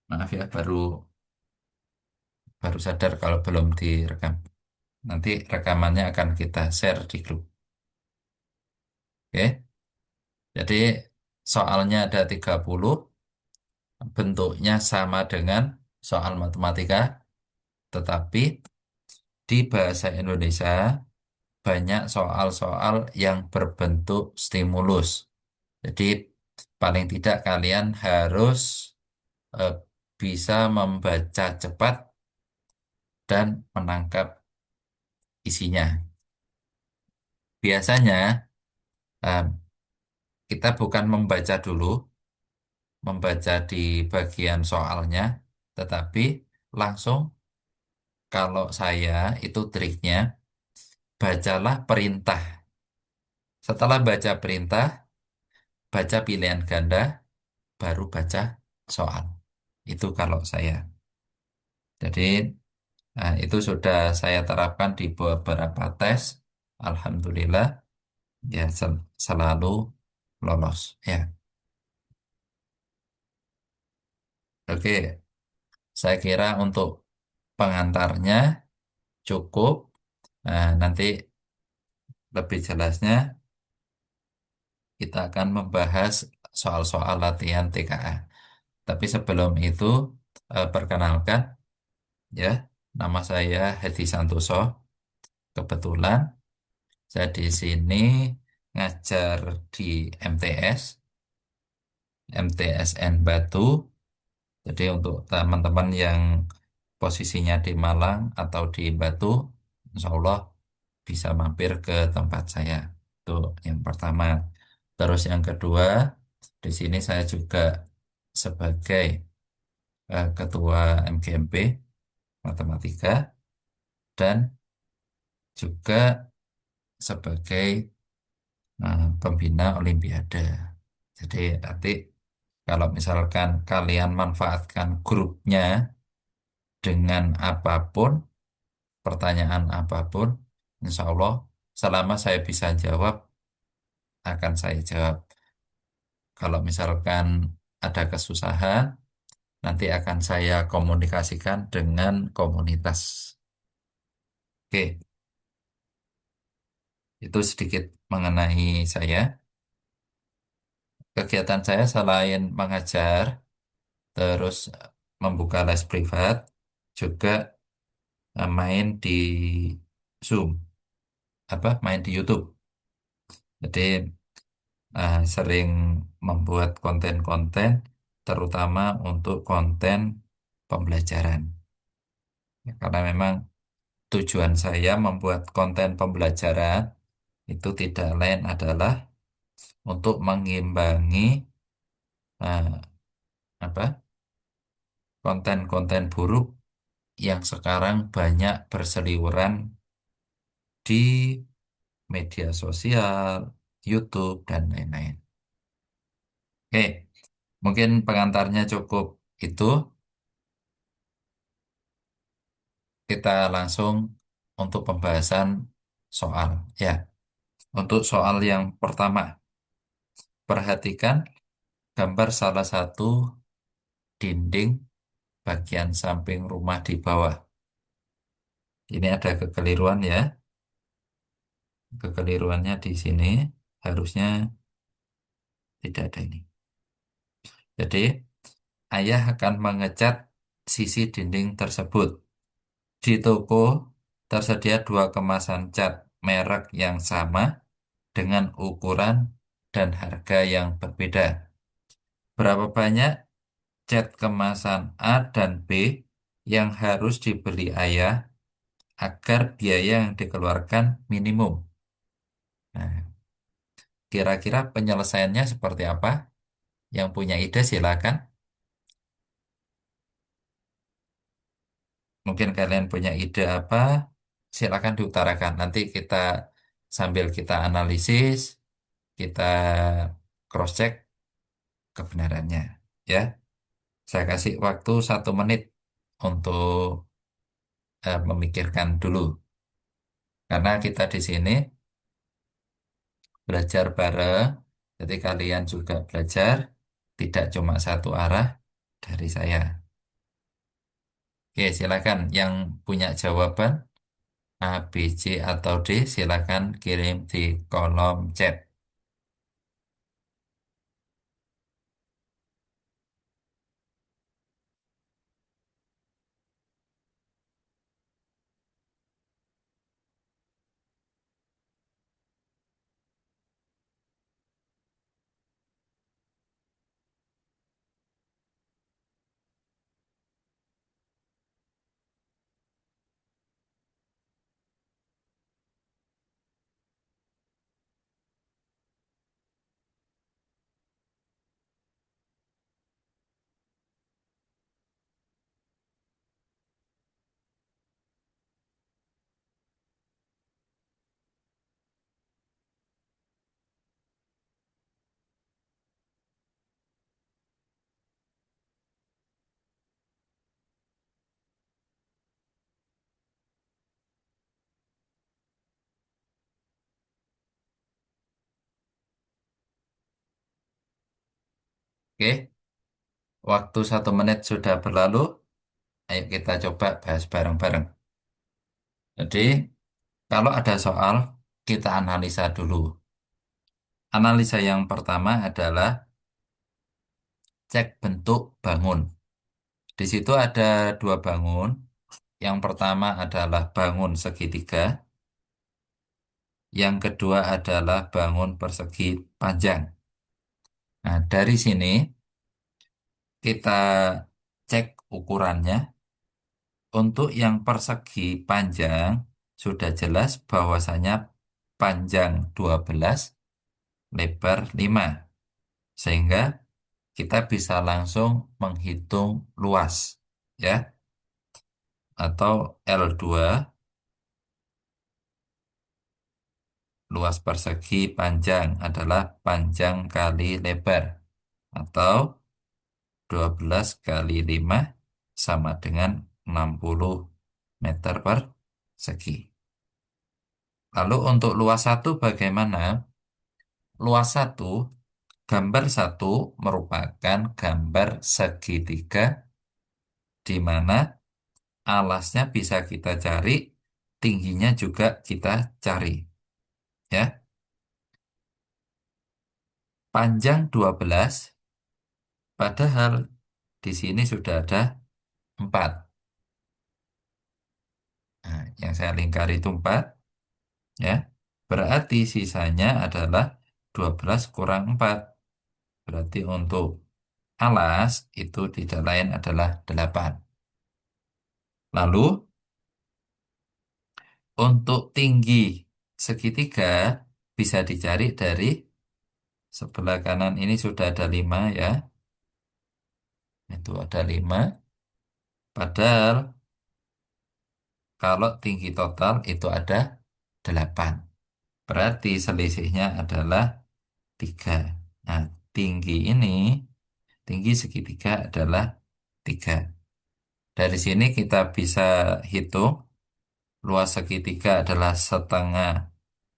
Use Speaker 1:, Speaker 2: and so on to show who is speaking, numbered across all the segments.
Speaker 1: Maaf ya, baru baru sadar kalau belum direkam. Nanti rekamannya akan kita share di grup. Oke. Jadi soalnya ada 30, bentuknya sama dengan soal matematika, tetapi di bahasa Indonesia banyak soal-soal yang berbentuk stimulus. Jadi paling tidak kalian harus eh, bisa membaca cepat dan menangkap isinya. Biasanya eh, kita bukan membaca dulu, membaca di bagian soalnya, tetapi langsung kalau saya itu triknya, bacalah perintah. Setelah baca perintah, baca pilihan ganda, baru baca soal. Itu kalau saya. Jadi itu sudah saya terapkan di beberapa tes. Alhamdulillah ya selalu lolos. Ya, oke. Saya kira untuk pengantarnya cukup. Nanti lebih jelasnya kita akan membahas soal-soal latihan TKA. Tapi sebelum itu, perkenalkan ya, nama saya Hedi Santoso. Kebetulan saya di sini ngajar di MTS, MTSN Batu. Jadi untuk teman-teman yang posisinya di Malang atau di Batu, insya Allah bisa mampir ke tempat saya. Itu yang pertama. Terus yang kedua, di sini saya juga sebagai ketua MGMP Matematika dan juga sebagai pembina Olimpiade. Jadi nanti kalau misalkan kalian manfaatkan grupnya dengan apapun, pertanyaan apapun, insya Allah selama saya bisa jawab, akan saya jawab. Kalau misalkan ada kesusahan, nanti akan saya komunikasikan dengan komunitas. Oke, itu sedikit mengenai saya. Kegiatan saya selain mengajar, terus membuka les privat, juga main di Zoom, main di YouTube. Jadi sering membuat konten-konten, terutama untuk konten pembelajaran. Ya, karena memang tujuan saya membuat konten pembelajaran itu tidak lain adalah untuk mengimbangi eh, apa konten-konten buruk yang sekarang banyak berseliweran di media sosial, YouTube, dan lain-lain. Oke, mungkin pengantarnya cukup itu. Kita langsung untuk pembahasan soal. Ya, untuk soal yang pertama, perhatikan gambar salah satu dinding bagian samping rumah di bawah. Ini ada kekeliruan ya. Kekeliruannya di sini harusnya tidak ada ini. Jadi, ayah akan mengecat sisi dinding tersebut. Di toko tersedia dua kemasan cat merek yang sama dengan ukuran dan harga yang berbeda. Berapa banyak cat kemasan A dan B yang harus dibeli ayah agar biaya yang dikeluarkan minimum? Nah, kira-kira penyelesaiannya seperti apa? Yang punya ide silakan. Mungkin kalian punya ide apa? Silakan diutarakan. Nanti kita sambil kita analisis, kita cross-check kebenarannya. Ya, saya kasih waktu 1 menit untuk memikirkan dulu. Karena kita di sini belajar bareng, jadi kalian juga belajar, tidak cuma satu arah dari saya. Oke, silakan yang punya jawaban A, B, C, atau D, silakan kirim di kolom chat. Oke, waktu 1 menit sudah berlalu. Ayo kita coba bahas bareng-bareng. Jadi, kalau ada soal, kita analisa dulu. Analisa yang pertama adalah cek bentuk bangun. Di situ ada dua bangun. Yang pertama adalah bangun segitiga. Yang kedua adalah bangun persegi panjang. Nah, dari sini kita cek ukurannya. Untuk yang persegi panjang, sudah jelas bahwasanya panjang 12, lebar 5. Sehingga kita bisa langsung menghitung luas, ya, atau L2, luas persegi panjang adalah panjang kali lebar, atau 12 kali 5 sama dengan 60 meter persegi. Lalu untuk luas satu bagaimana? Luas satu, gambar satu merupakan gambar segitiga di mana alasnya bisa kita cari, tingginya juga kita cari. Ya, panjang 12, padahal di sini sudah ada 4. Nah, yang saya lingkari itu 4, ya. Berarti sisanya adalah 12 kurang 4. Berarti untuk alas itu tidak lain adalah 8. Lalu untuk tinggi segitiga bisa dicari dari sebelah kanan ini sudah ada 5, ya. Itu ada 5. Padahal kalau tinggi total itu ada 8. Berarti selisihnya adalah 3. Nah, tinggi ini, tinggi segitiga adalah 3. Dari sini kita bisa hitung luas segitiga adalah setengah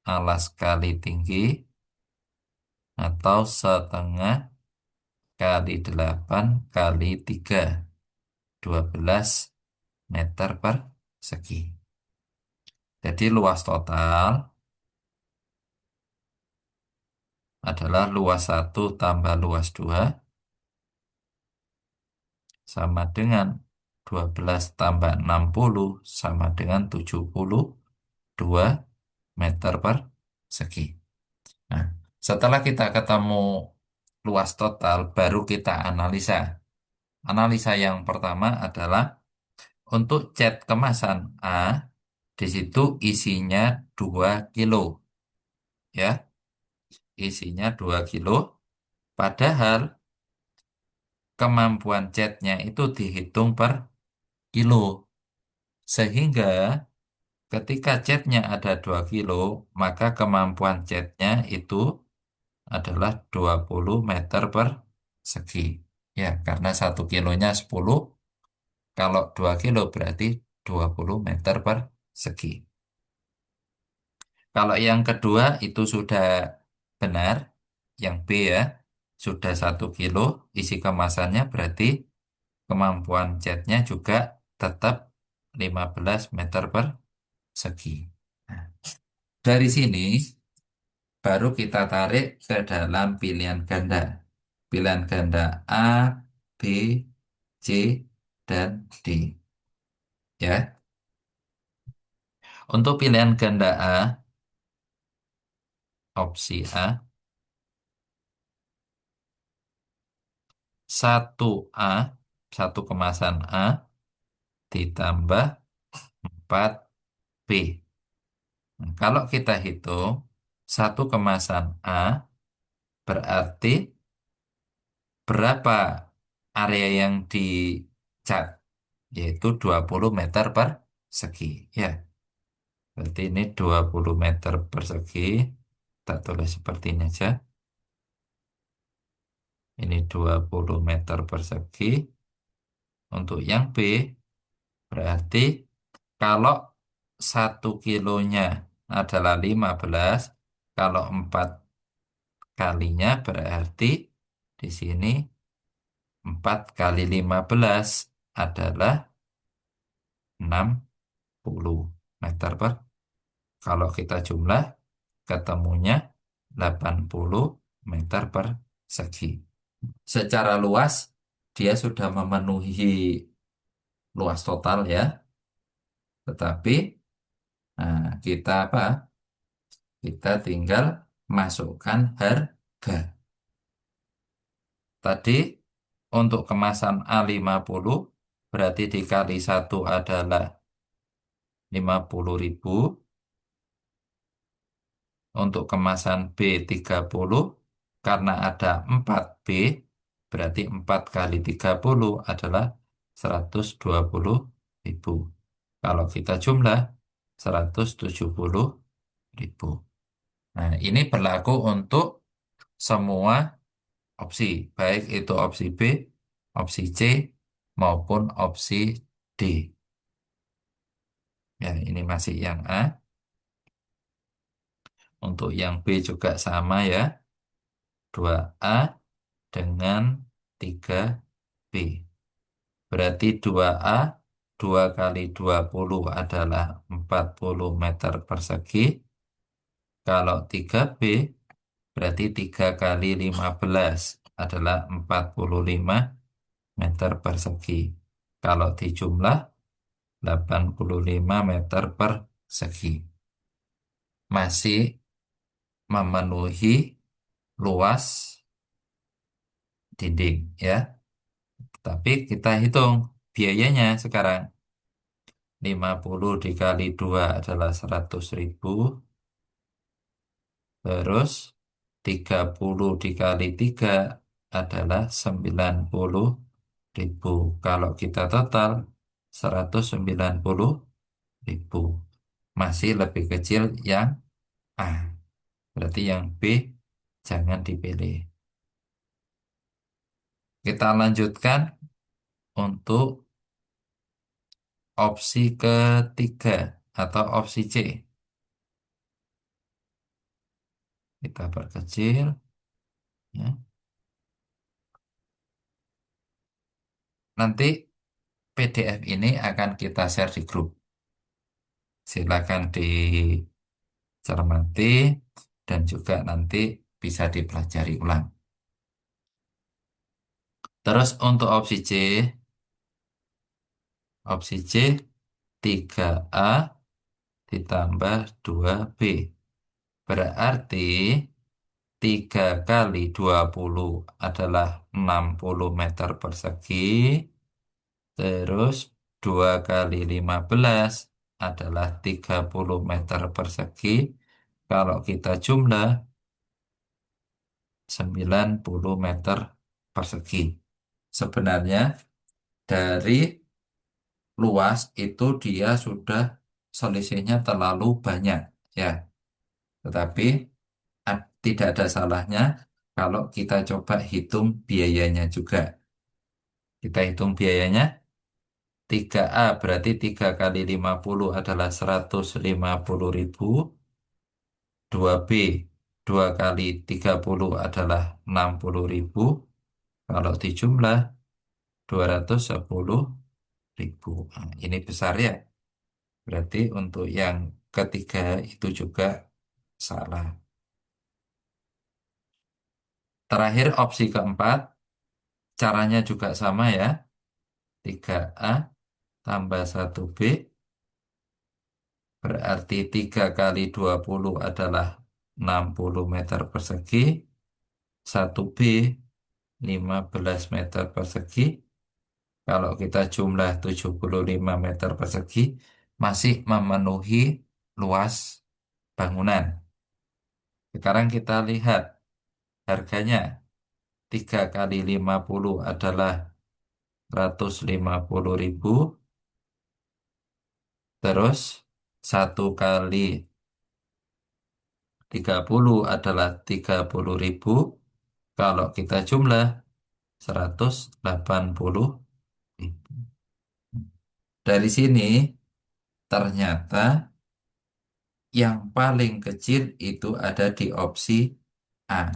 Speaker 1: alas kali tinggi, atau setengah kali 8 kali 3, 12 meter persegi. Jadi luas total adalah luas satu tambah luas 2 sama dengan 12 tambah 60 sama dengan 72 meter persegi. Nah, setelah kita ketemu luas total, baru kita analisa. Analisa yang pertama adalah untuk cat kemasan A, di situ isinya 2 kilo. Ya, isinya 2 kilo. Padahal kemampuan catnya itu dihitung per kilo. Sehingga ketika catnya ada 2 kilo, maka kemampuan catnya itu adalah 20 meter persegi. Ya, karena 1 kilonya 10, kalau 2 kilo berarti 20 meter persegi. Kalau yang kedua itu sudah benar, yang B, ya, sudah 1 kilo isi kemasannya, berarti kemampuan catnya juga tetap 15 meter persegi. Nah, dari sini baru kita tarik ke dalam pilihan ganda. Pilihan ganda A, B, C, dan D. Ya, untuk pilihan ganda A, opsi A, 1A, satu kemasan A, ditambah 4B. Nah, kalau kita hitung, satu kemasan A berarti berapa area yang dicat? Yaitu 20 meter persegi. Ya, berarti ini 20 meter persegi. Kita tulis seperti ini aja. Ini 20 meter persegi. Untuk yang B, berarti kalau 1 kilonya adalah 15, kalau 4 kalinya berarti di sini 4 kali 15 adalah 60 meter per. Kalau kita jumlah, ketemunya 80 meter persegi. Secara luas, dia sudah memenuhi luas total ya. Tetapi kita apa? Kita tinggal masukkan harga. Tadi untuk kemasan A50 berarti dikali 1 adalah 50.000. Untuk kemasan B30 karena ada 4B berarti 4 kali 30 adalah 120.000. Kalau kita jumlah 170.000. Nah, ini berlaku untuk semua opsi, baik itu opsi B, opsi C, maupun opsi D. Ya, ini masih yang A. Untuk yang B juga sama ya, 2A dengan 3B. Berarti 2A, 2 kali 20 adalah 40 meter persegi. Kalau 3B, berarti 3 kali 15 adalah 45 meter persegi. Kalau dijumlah 85 meter persegi. Masih memenuhi luas dinding ya. Tapi kita hitung biayanya sekarang. 50 dikali 2 adalah 100.000. Terus 30 dikali 3 adalah 90.000. Kalau kita total 190.000. Masih lebih kecil yang A. Berarti yang B jangan dipilih. Kita lanjutkan untuk opsi ketiga atau opsi C. Kita perkecil ya. Nanti PDF ini akan kita share di grup. Silakan dicermati dan juga nanti bisa dipelajari ulang. Terus untuk opsi C 3A ditambah 2B. Berarti 3 kali 20 adalah 60 meter persegi. Terus 2 kali 15 adalah 30 meter persegi. Kalau kita jumlah 90 meter persegi. Sebenarnya dari luas itu dia sudah selisihnya terlalu banyak ya. Tetapi tidak ada salahnya kalau kita coba hitung biayanya juga. Kita hitung biayanya 3A berarti 3 kali 50 adalah 150.000. 2B 2 kali 30 adalah 60.000. Kalau dijumlah 210.000. ribu. Nah, ini besar ya. Berarti untuk yang ketiga itu juga salah. Terakhir opsi keempat, caranya juga sama ya. 3A tambah 1B berarti 3 kali 20 adalah 60 meter persegi. 1B 15 meter persegi. Kalau kita jumlah 75 meter persegi, masih memenuhi luas bangunan. Sekarang kita lihat harganya. 3 kali 50 adalah 150.000. Terus 1 kali 30 adalah 30.000. Kalau kita jumlah 180.000. Dari sini ternyata yang paling kecil itu ada di opsi A.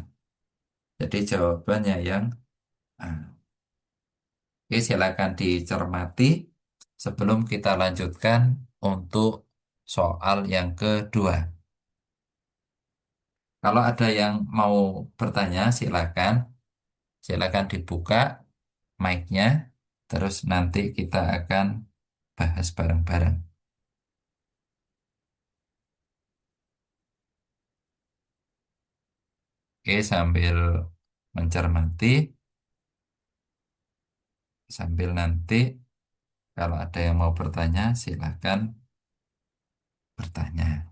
Speaker 1: Jadi jawabannya yang A. Oke, silakan dicermati sebelum kita lanjutkan untuk soal yang kedua. Kalau ada yang mau bertanya, silakan. Silakan dibuka mic-nya, terus nanti kita akan bahas bareng-bareng. Oke, sambil mencermati, sambil nanti kalau ada yang mau bertanya, silakan bertanya.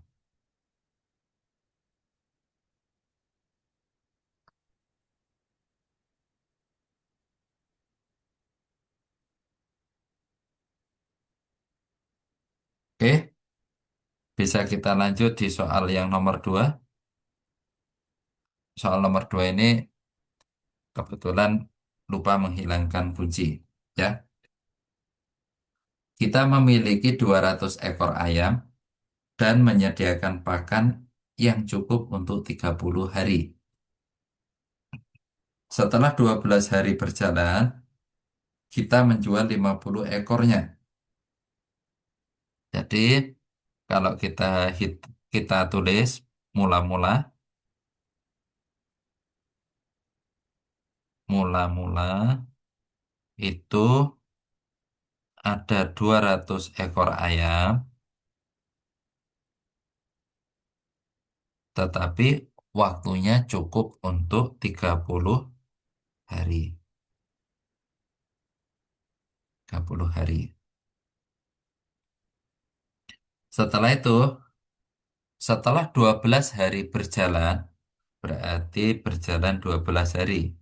Speaker 1: Oke, bisa kita lanjut di soal yang nomor dua. Soal nomor dua ini kebetulan lupa menghilangkan kunci. Ya, kita memiliki 200 ekor ayam dan menyediakan pakan yang cukup untuk 30 hari. Setelah 12 hari berjalan, kita menjual 50 ekornya. Jadi, kalau kita tulis mula-mula, mula-mula itu ada 200 ekor ayam, tetapi waktunya cukup untuk 30 hari. 30 hari. Setelah itu, setelah 12 hari berjalan, berarti berjalan 12 hari.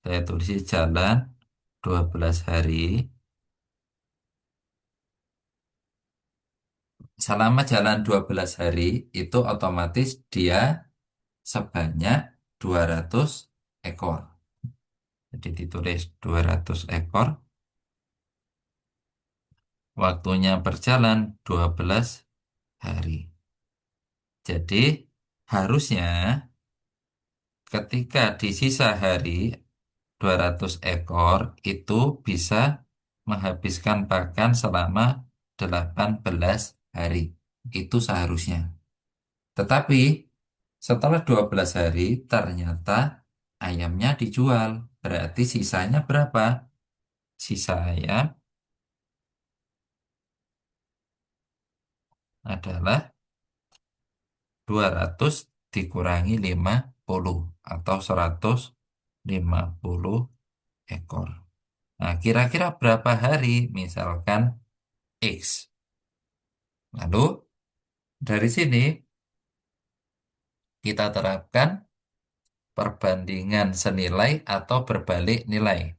Speaker 1: Saya tulis jalan 12 hari. Selama jalan 12 hari, itu otomatis dia sebanyak 200 ekor. Jadi ditulis 200 ekor. Waktunya berjalan 12 hari. Jadi harusnya ketika di sisa hari 200 ekor itu bisa menghabiskan pakan selama 18 hari. Itu seharusnya. Tetapi setelah 12 hari ternyata ayamnya dijual. Berarti sisanya berapa? Sisa ayam adalah 200 dikurangi 50 atau 150 ekor. Nah, kira-kira berapa hari? Misalkan X. Lalu dari sini kita terapkan perbandingan senilai atau berbalik nilai.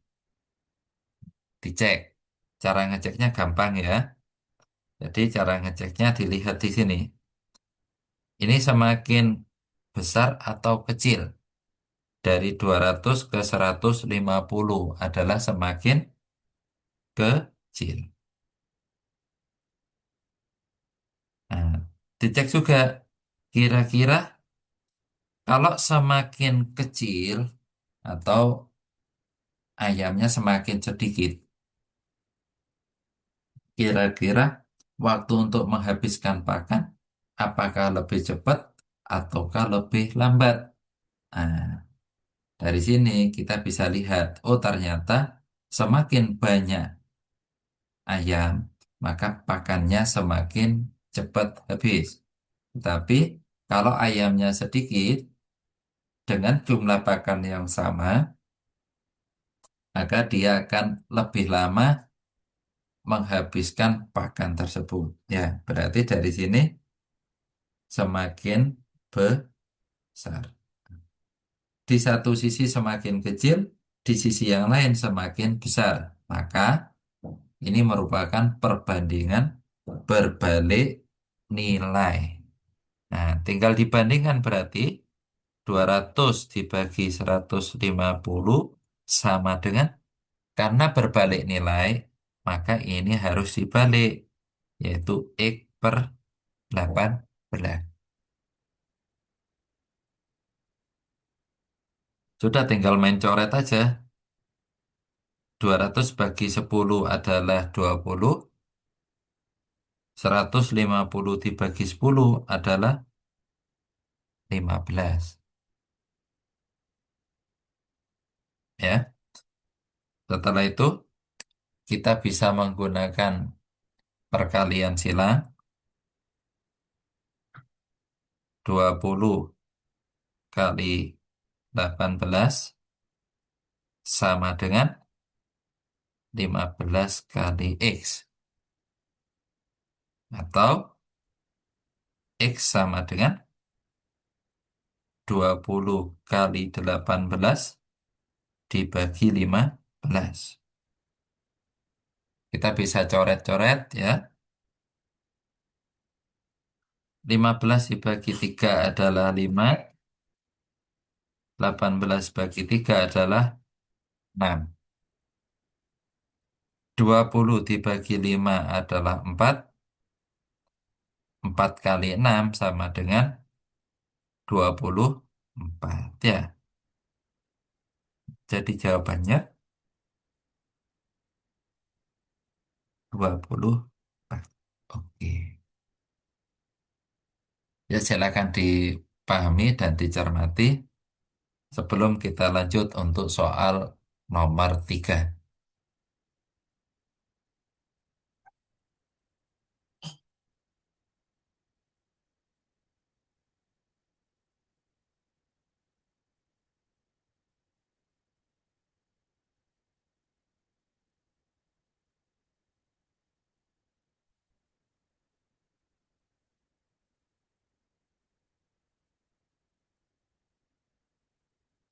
Speaker 1: Dicek. Cara ngeceknya gampang ya. Jadi cara ngeceknya dilihat di sini. Ini semakin besar atau kecil. Dari 200 ke 150 adalah semakin kecil. Nah, dicek juga kira-kira kalau semakin kecil atau ayamnya semakin sedikit, Kira-kira waktu untuk menghabiskan pakan, apakah lebih cepat ataukah lebih lambat? Nah, dari sini kita bisa lihat, oh ternyata semakin banyak ayam, maka pakannya semakin cepat habis. Tapi kalau ayamnya sedikit, dengan jumlah pakan yang sama, maka dia akan lebih lama menghabiskan pakan tersebut. Ya, berarti dari sini semakin besar. Di satu sisi semakin kecil, di sisi yang lain semakin besar. Maka ini merupakan perbandingan berbalik nilai. Nah, tinggal dibandingkan berarti 200 dibagi 150 sama dengan, karena berbalik nilai, maka ini harus dibalik, yaitu X per 18. Sudah tinggal main coret aja. 200 bagi 10 adalah 20. 150 dibagi 10 adalah 15. Ya, setelah itu kita bisa menggunakan perkalian silang. 20 kali 18 sama dengan 15 kali X. Atau X sama dengan 20 kali 18 dibagi 15. Kita bisa coret-coret ya. 15 dibagi 3 adalah 5. 18 bagi 3 adalah 6. 20 dibagi 5 adalah 4. 4 kali 6 sama dengan 24. Ya, jadi jawabannya 24. Oke. Ya, silakan dipahami dan dicermati sebelum kita lanjut untuk soal nomor 3.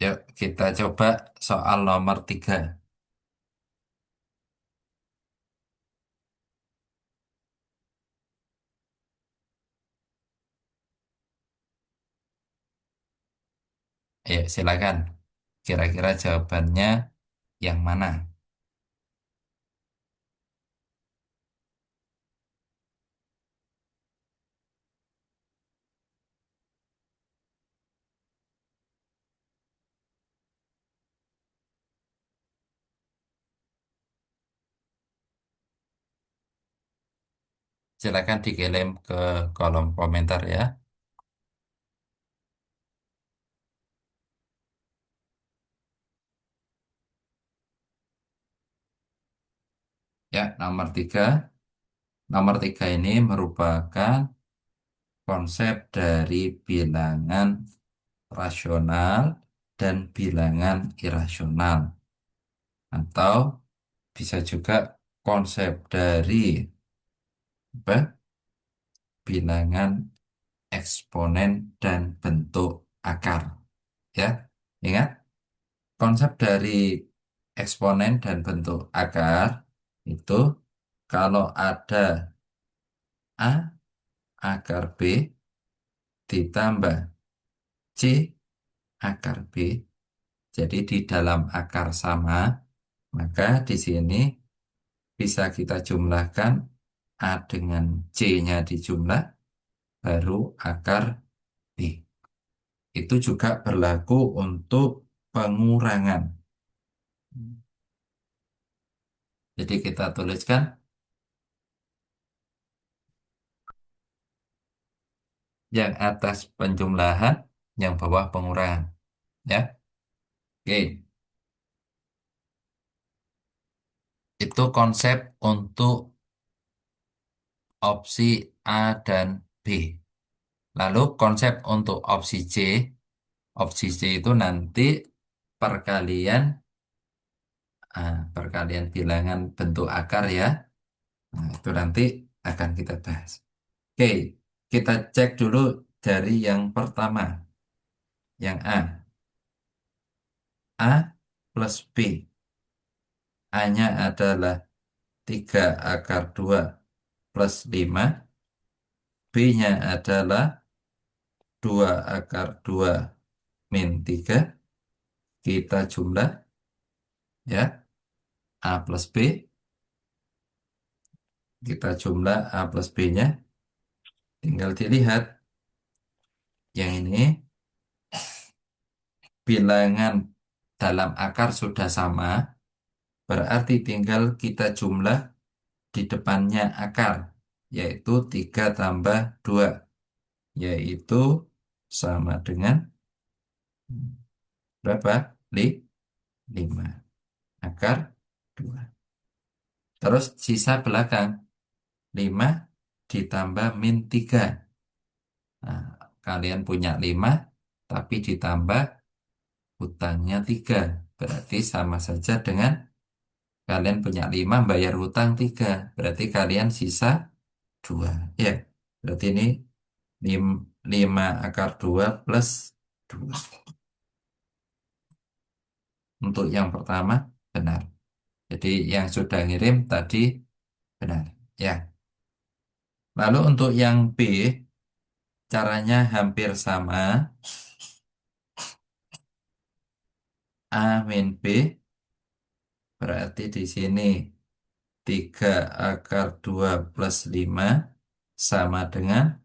Speaker 1: Yuk, kita coba soal nomor 3. Ayo, silakan. Kira-kira jawabannya yang mana? Silakan dikirim ke kolom komentar ya. Ya, nomor 3. Nomor 3 ini merupakan konsep dari bilangan rasional dan bilangan irasional. Atau bisa juga konsep dari apa? Bilangan eksponen dan bentuk akar. Ya, ingat konsep dari eksponen dan bentuk akar itu kalau ada A akar B ditambah C akar B, jadi di dalam akar sama, maka di sini bisa kita jumlahkan A dengan C-nya dijumlah, baru akar B. Itu juga berlaku untuk pengurangan. Jadi kita tuliskan Yang atas penjumlahan, yang bawah pengurangan. Ya, oke. Itu konsep untuk opsi A dan B. Lalu konsep untuk opsi C itu nanti perkalian perkalian bilangan bentuk akar ya. Nah, itu nanti akan kita bahas. Oke, kita cek dulu dari yang pertama, yang A. A plus B. A-nya adalah 3 akar 2 plus 5. B-nya adalah 2 akar 2 min 3. Kita jumlah ya. A plus B. Kita jumlah A plus B-nya. Tinggal dilihat. Yang ini bilangan dalam akar sudah sama. Berarti tinggal kita jumlah di depannya akar. Yaitu 3 tambah 2. Yaitu sama dengan berapa? 5. Akar 2. Terus sisa belakang. 5 ditambah min 3. Nah, kalian punya 5, tapi ditambah hutangnya 3. Berarti sama saja dengan kalian punya 5 bayar hutang 3. Berarti kalian sisa 2. Ya, berarti ini 5 akar 2 plus 2. Untuk yang pertama benar. Jadi yang sudah ngirim tadi benar. Ya. Lalu untuk yang B, caranya hampir sama. A min B berarti di sini 3 akar 2 plus 5 sama dengan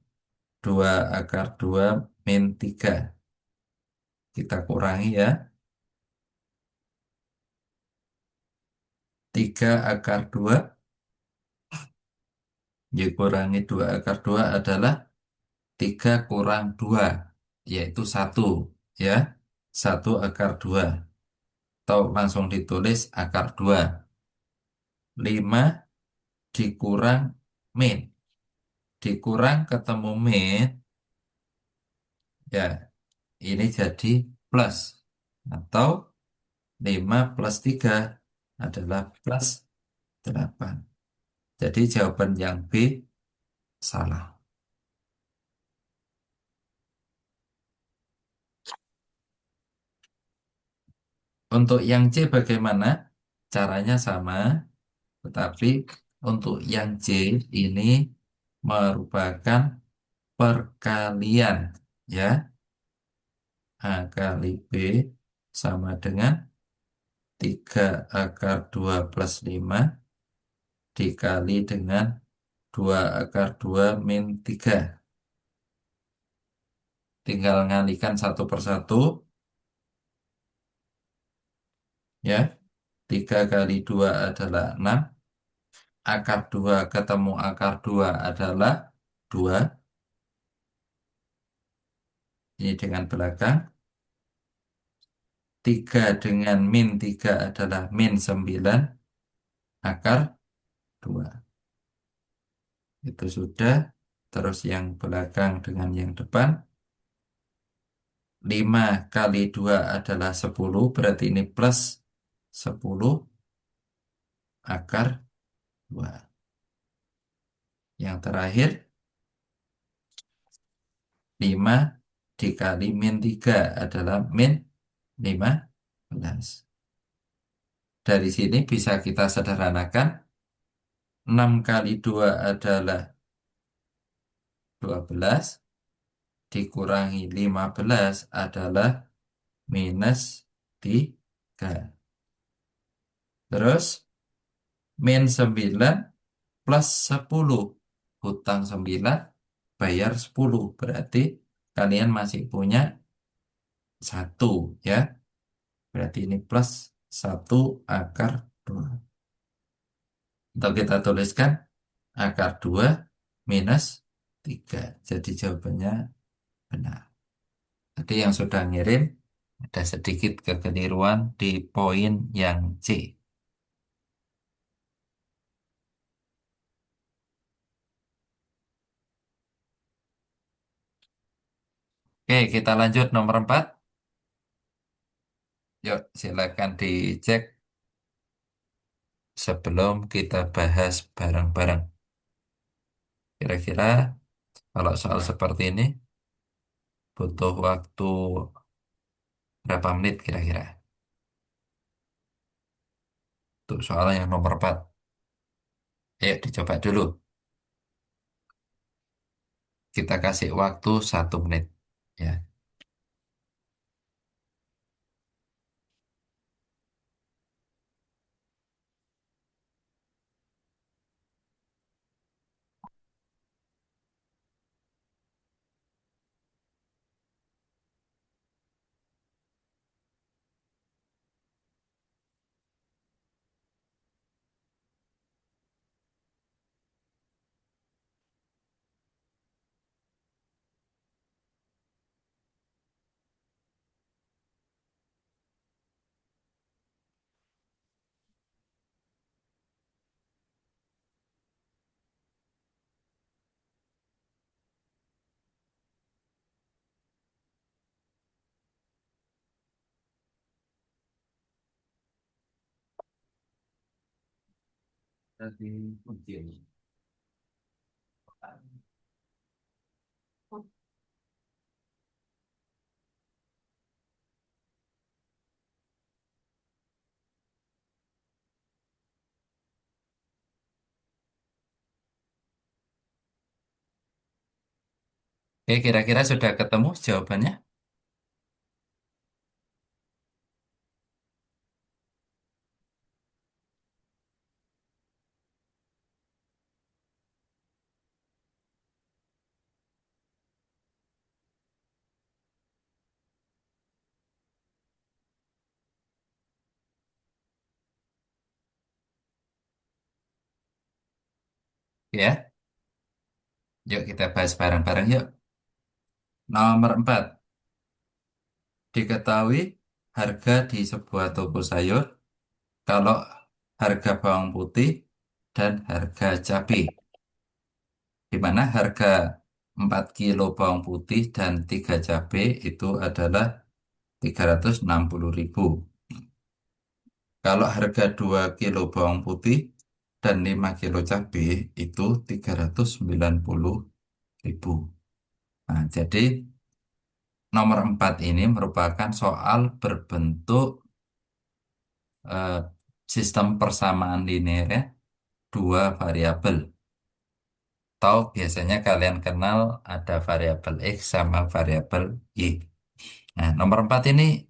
Speaker 1: 2 akar 2 min 3. Kita kurangi ya. 3 akar 2 dikurangi 2 akar 2 adalah 3 kurang 2, yaitu 1 ya. 1 akar 2. Atau langsung ditulis akar 2. 5 dikurang min. Dikurang ketemu min, ya ini jadi plus. Atau 5 plus 3 adalah plus 8. Jadi jawaban yang B salah. Untuk yang C bagaimana? Caranya sama, tetapi untuk yang C ini merupakan perkalian, ya. A kali B sama dengan 3 akar 2 plus 5 dikali dengan 2 akar 2 min 3. Tinggal ngalikan satu persatu, ya. 3 kali 2 adalah 6. Akar 2 ketemu akar 2 adalah 2. Ini dengan belakang. 3 dengan min 3 adalah min 9. Akar 2. Itu sudah. Terus yang belakang dengan yang depan. 5 kali 2 adalah 10. Berarti ini plus 10 akar 2. Yang terakhir 5 dikali min 3 adalah min 15. Dari sini bisa kita sederhanakan. 6 kali 2 adalah 12. Dikurangi 15 adalah minus 3. Terus min 9 plus 10. Hutang 9 bayar 10. Berarti kalian masih punya 1 ya. Berarti ini plus 1 akar 2. Atau kita tuliskan akar 2 minus 3. Jadi jawabannya Benar. Tadi yang sudah ngirim ada sedikit kekeliruan di poin yang C. Oke, kita lanjut nomor 4. Yuk, silakan dicek sebelum kita bahas bareng-bareng. Kira-kira kalau soal seperti ini butuh waktu berapa menit kira-kira? Untuk soal yang nomor 4. Ayo dicoba dulu. Kita kasih waktu 1 menit. Ya. Tadi ujian. Oke, kira-kira sudah ketemu jawabannya? Ya, yuk kita bahas bareng-bareng yuk. Nomor 4. Diketahui harga di sebuah toko sayur kalau harga bawang putih dan harga cabai. Di mana harga 4 kilo bawang putih dan 3 cabai itu adalah 360.000. Kalau harga 2 kilo bawang putih dan 5 kilo cabai itu 390.000. Nah, jadi nomor 4 ini merupakan soal berbentuk eh, sistem persamaan linear ya, dua variabel. Atau biasanya kalian kenal ada variabel X sama variabel Y. Nah, nomor 4 ini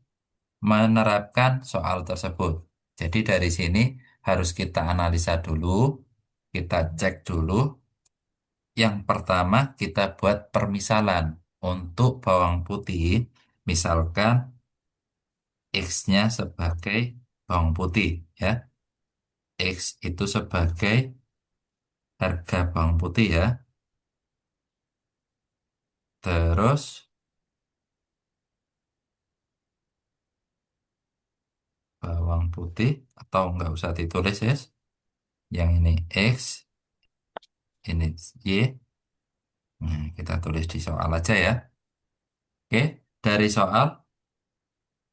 Speaker 1: menerapkan soal tersebut. Jadi dari sini harus kita analisa dulu, kita cek dulu. Yang pertama kita buat permisalan untuk bawang putih, misalkan X-nya sebagai bawang putih ya. X itu sebagai harga bawang putih ya. Terus bawang putih atau nggak usah ditulis ya. Yang ini X, ini Y. Nah, kita tulis di soal aja ya. Oke, dari soal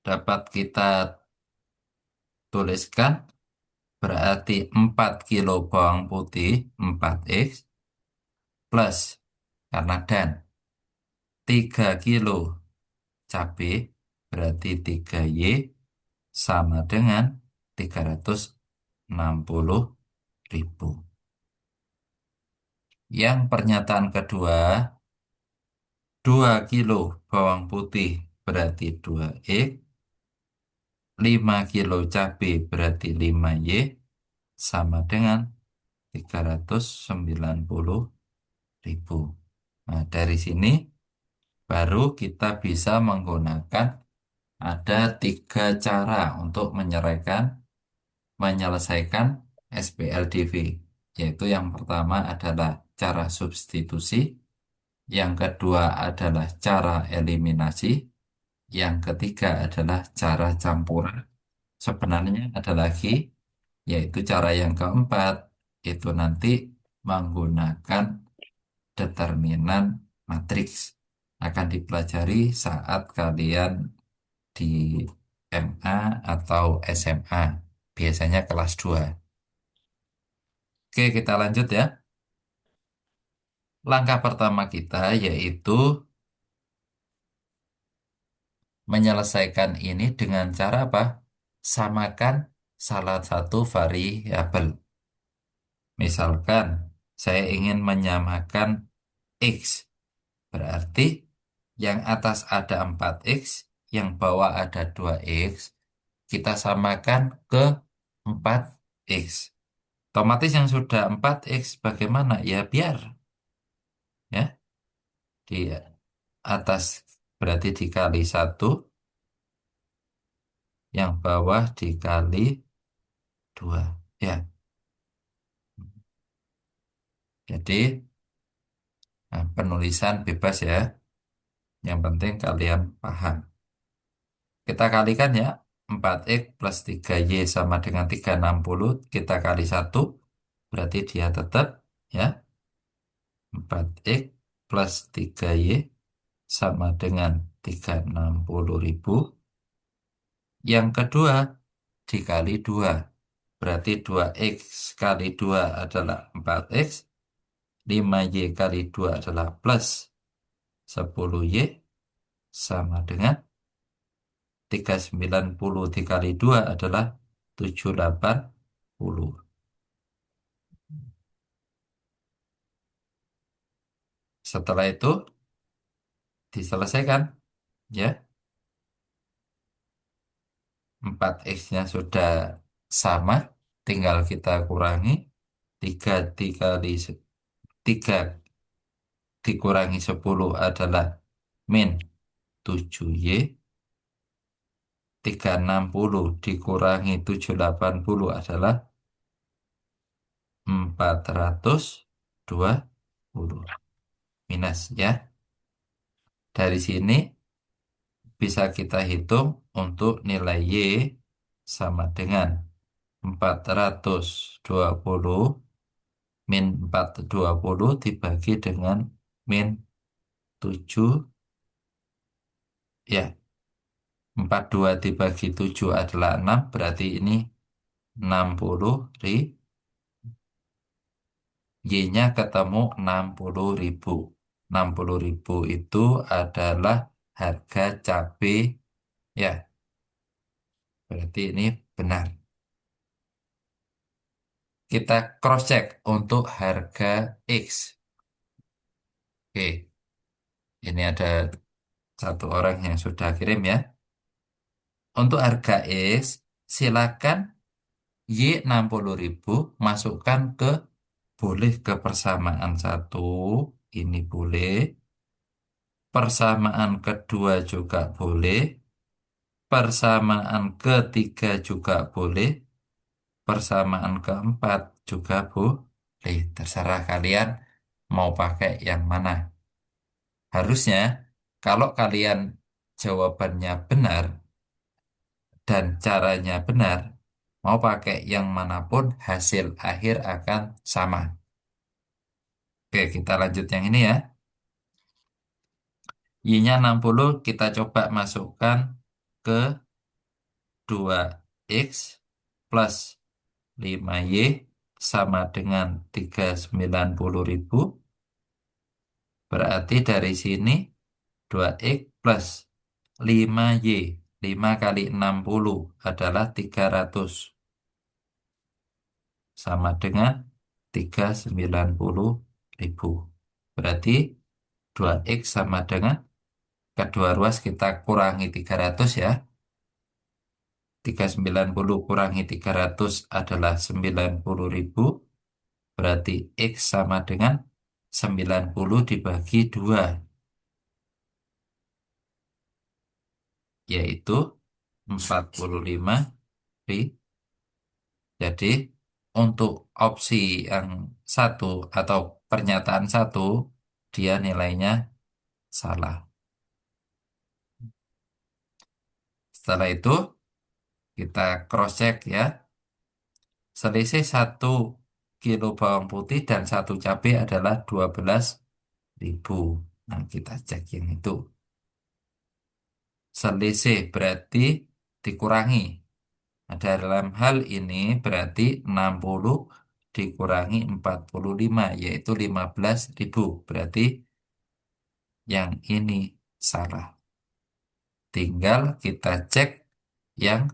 Speaker 1: dapat kita tuliskan berarti 4 kilo bawang putih 4X plus karena dan 3 kilo cabai berarti 3Y sama dengan 360.000. Yang pernyataan kedua, 2 kilo bawang putih berarti 2X, 5 kilo cabai berarti 5Y sama dengan 390.000. Nah, dari sini baru kita bisa menggunakan ada 3 cara untuk menyelesaikan SPLDV, yaitu yang pertama adalah cara substitusi, Yang kedua adalah cara eliminasi. Yang ketiga adalah cara campuran. Sebenarnya ada lagi, yaitu cara yang keempat, itu nanti menggunakan determinan matriks. Akan dipelajari saat kalian di MA atau SMA. Biasanya kelas 2. Oke, kita lanjut ya. Langkah pertama kita yaitu menyelesaikan ini dengan cara apa? Samakan salah satu variabel. Misalkan saya ingin menyamakan X. Berarti yang atas ada 4X, yang bawah ada 2X. Kita samakan ke 4X. Otomatis yang sudah 4X bagaimana? Ya biar ya di atas berarti dikali satu, yang bawah dikali 2. Ya, jadi penulisan bebas ya. Yang penting kalian paham. Kita kalikan ya. 4X plus 3Y sama dengan 360. Kita kali satu, berarti dia tetap ya. 4X plus 3Y sama dengan 360.000. Yang kedua dikali 2. Berarti 2X kali 2 adalah 4X. 5Y kali 2 adalah plus 10Y sama dengan 390 dikali 2 adalah 780. Setelah itu diselesaikan ya. 4X-nya sudah sama, tinggal kita kurangi 3 dikali 3 dikurangi 10 adalah min 7Y. 360 dikurangi 780 adalah 420 minus ya. Dari sini bisa kita hitung untuk nilai Y sama dengan 420 min 420 dibagi dengan min 7 ya. 42 dibagi 7 adalah 6, berarti ini 60 Y-nya ketemu 60.000. 60.000 itu adalah harga cabai ya. Berarti ini benar. Kita cross check untuk harga X. Oke, ini ada satu orang yang sudah kirim ya. Untuk harga X, silakan Y 60.000 masukkan ke, boleh ke persamaan satu, ini boleh. Persamaan kedua juga boleh. Persamaan ketiga juga boleh. Persamaan keempat juga boleh. Terserah kalian mau pakai yang mana. Harusnya kalau kalian jawabannya benar dan caranya benar, mau pakai yang manapun hasil akhir akan sama. Oke, kita lanjut yang ini ya. Y-nya 60 kita coba masukkan ke 2X plus 5Y sama dengan 390.000. Berarti dari sini 2X plus 5Y. 5 kali 60 adalah 300. Sama dengan 390.000. Berarti 2X sama dengan kedua ruas kita kurangi 300 ya. 390 kurangi 300 adalah 90.000. Berarti X sama dengan 90 dibagi 2, yaitu 45.000. Jadi untuk opsi yang satu atau pernyataan satu dia nilainya salah. Setelah itu kita cross check ya. Selisih 1 kilo bawang putih dan 1 cabai adalah 12.000. Nah, kita cek yang itu. Selisih berarti dikurangi. Nah, dalam hal ini berarti 60 dikurangi 45, yaitu 15.000. Berarti yang ini salah. Tinggal kita cek yang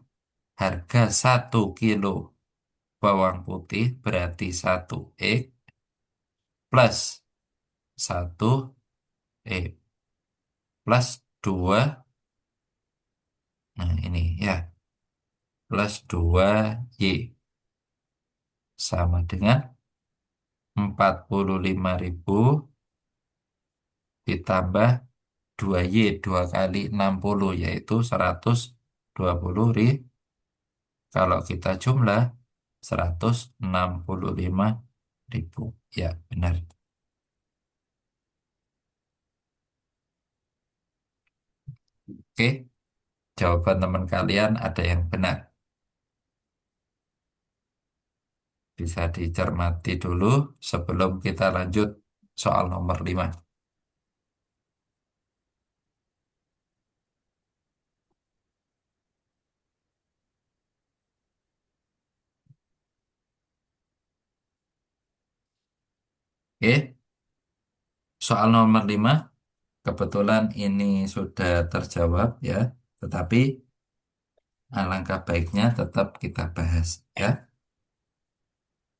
Speaker 1: harga 1 kilo bawang putih berarti 1 X plus 1 plus 2. Nah, ini ya, plus 2 Y sama dengan 45.000 ditambah 2Y, 2 kali 60 yaitu 120.000. Kalau kita jumlah 165.000. Ya, benar. Oke, jawaban teman kalian ada yang benar. Bisa dicermati dulu sebelum kita lanjut soal nomor 5. Oke, soal nomor 5 kebetulan ini sudah terjawab ya, tetapi alangkah baiknya tetap kita bahas ya.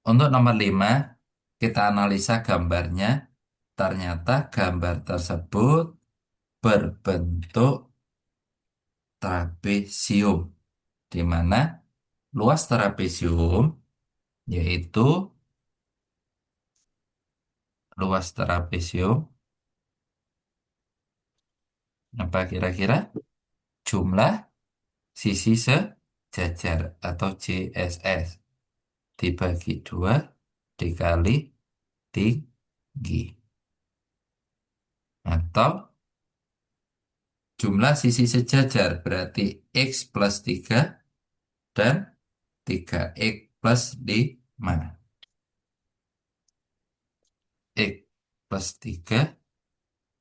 Speaker 1: Untuk nomor 5 kita analisa gambarnya. Ternyata gambar tersebut berbentuk trapesium, di mana luas trapesium yaitu luas trapesium apa kira-kira? Jumlah sisi sejajar atau JSS dibagi 2 dikali tinggi, atau jumlah sisi sejajar berarti X plus 3 dan 3X plus 5. X plus 3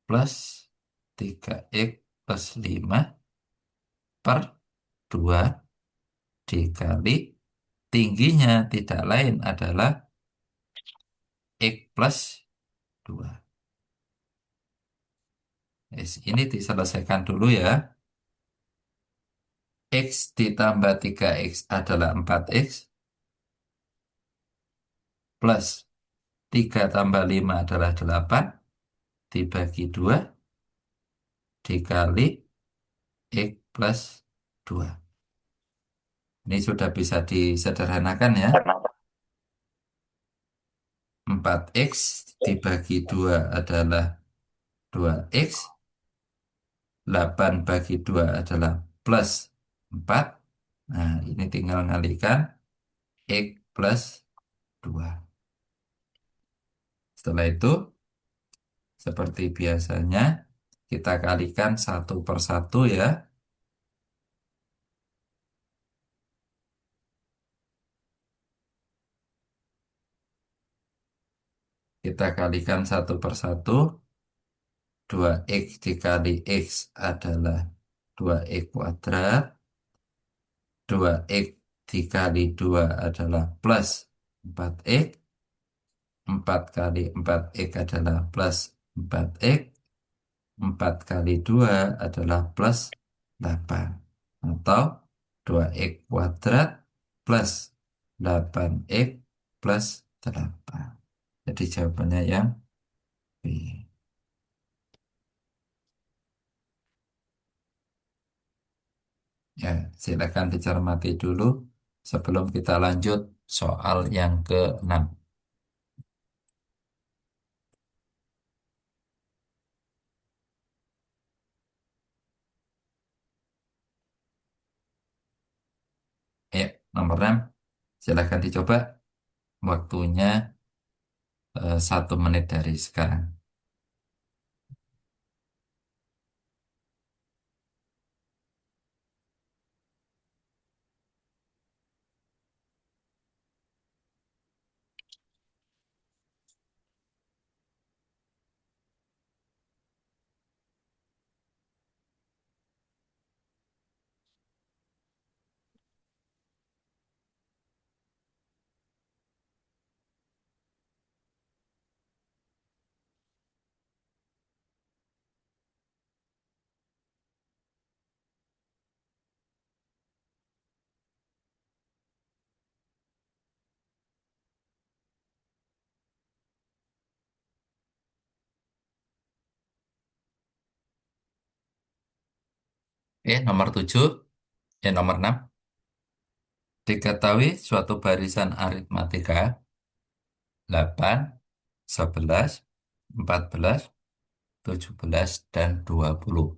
Speaker 1: plus 3X plus 5 per 2 dikali tingginya tidak lain adalah X plus 2. Yes, ini diselesaikan dulu ya. X ditambah 3X adalah 4X plus 3 tambah 5 adalah 8 dibagi 2 dikali X plus 2. Ini sudah bisa disederhanakan ya. 4X dibagi 2 adalah 2X. 8 bagi 2 adalah plus 4. Nah, ini tinggal ngalihkan X plus 2. Setelah itu, seperti biasanya, kita kalikan 1 per 1 ya. Kita kalikan 1 per 1. 2X dikali X adalah 2X kuadrat. 2X dikali 2 adalah plus 4X. 4 kali 4X adalah plus 4X. 4 kali 2 adalah plus 8. Atau 2X kuadrat plus 8X plus 8. Jadi jawabannya yang B. Ya, silakan dicermati dulu sebelum kita lanjut soal yang ke-6. Ya, nomor 6. Silakan dicoba. Waktunya 1 menit dari sekarang. Nomor 7, nomor 6. Diketahui suatu barisan aritmatika 8, 11, 14, 17, dan 20.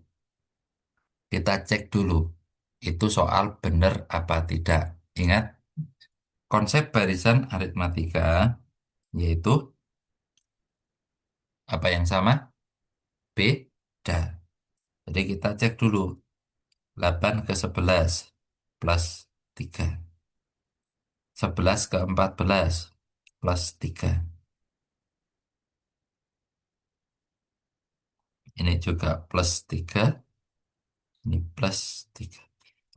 Speaker 1: Kita cek dulu, itu soal benar apa tidak. Ingat, konsep barisan aritmatika yaitu apa yang sama? Beda. Jadi kita cek dulu, 8 ke 11 plus 3. 11 ke 14 plus 3. Ini juga plus 3, ini plus 3.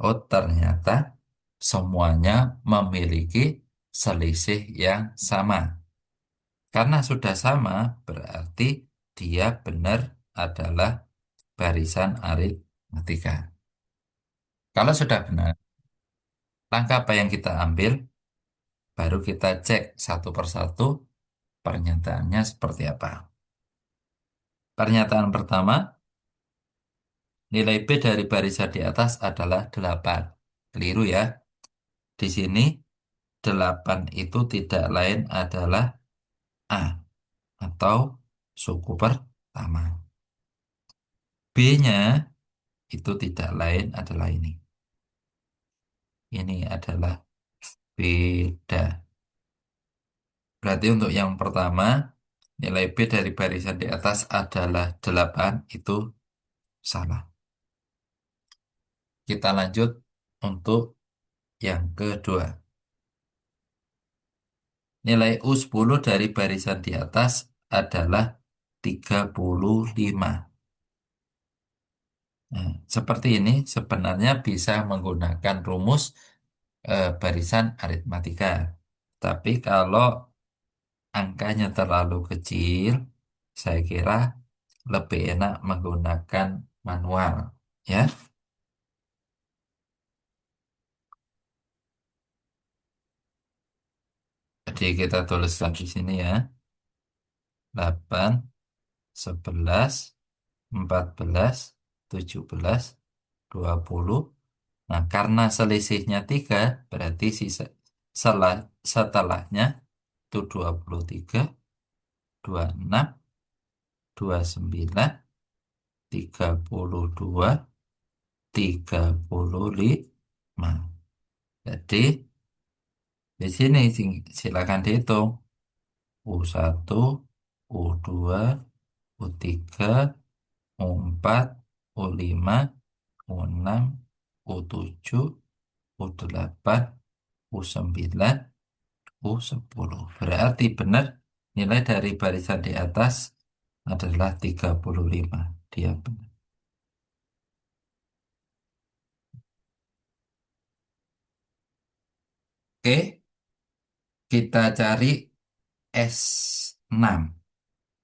Speaker 1: Oh, ternyata semuanya memiliki selisih yang sama. Karena sudah sama, berarti dia benar adalah barisan aritmatika. Kalau sudah benar, langkah apa yang kita ambil? Baru kita cek satu persatu pernyataannya seperti apa. Pernyataan pertama, nilai B dari barisan di atas adalah 8. Keliru ya. Di sini 8 itu tidak lain adalah A atau suku pertama. B-nya itu tidak lain adalah ini. Ini adalah beda. Berarti untuk yang pertama, nilai B dari barisan di atas adalah 8. Itu salah. Kita lanjut untuk yang kedua. Nilai U10 dari barisan di atas adalah 35. Nah, seperti ini sebenarnya bisa menggunakan rumus barisan aritmatika. Tapi kalau angkanya terlalu kecil, saya kira lebih enak menggunakan manual. Ya, jadi kita tuliskan di sini ya, 8, 11, 14, 17, 20. Nah, karena selisihnya 3, berarti setelahnya itu 23, 26, 29, 32, 35. Jadi, di sini silakan dihitung. U1, U2, U3, U4, U5, U6, U7, U8, U9, U10. Berarti benar nilai dari barisan di atas adalah 35. Dia benar. Oke, kita cari S6.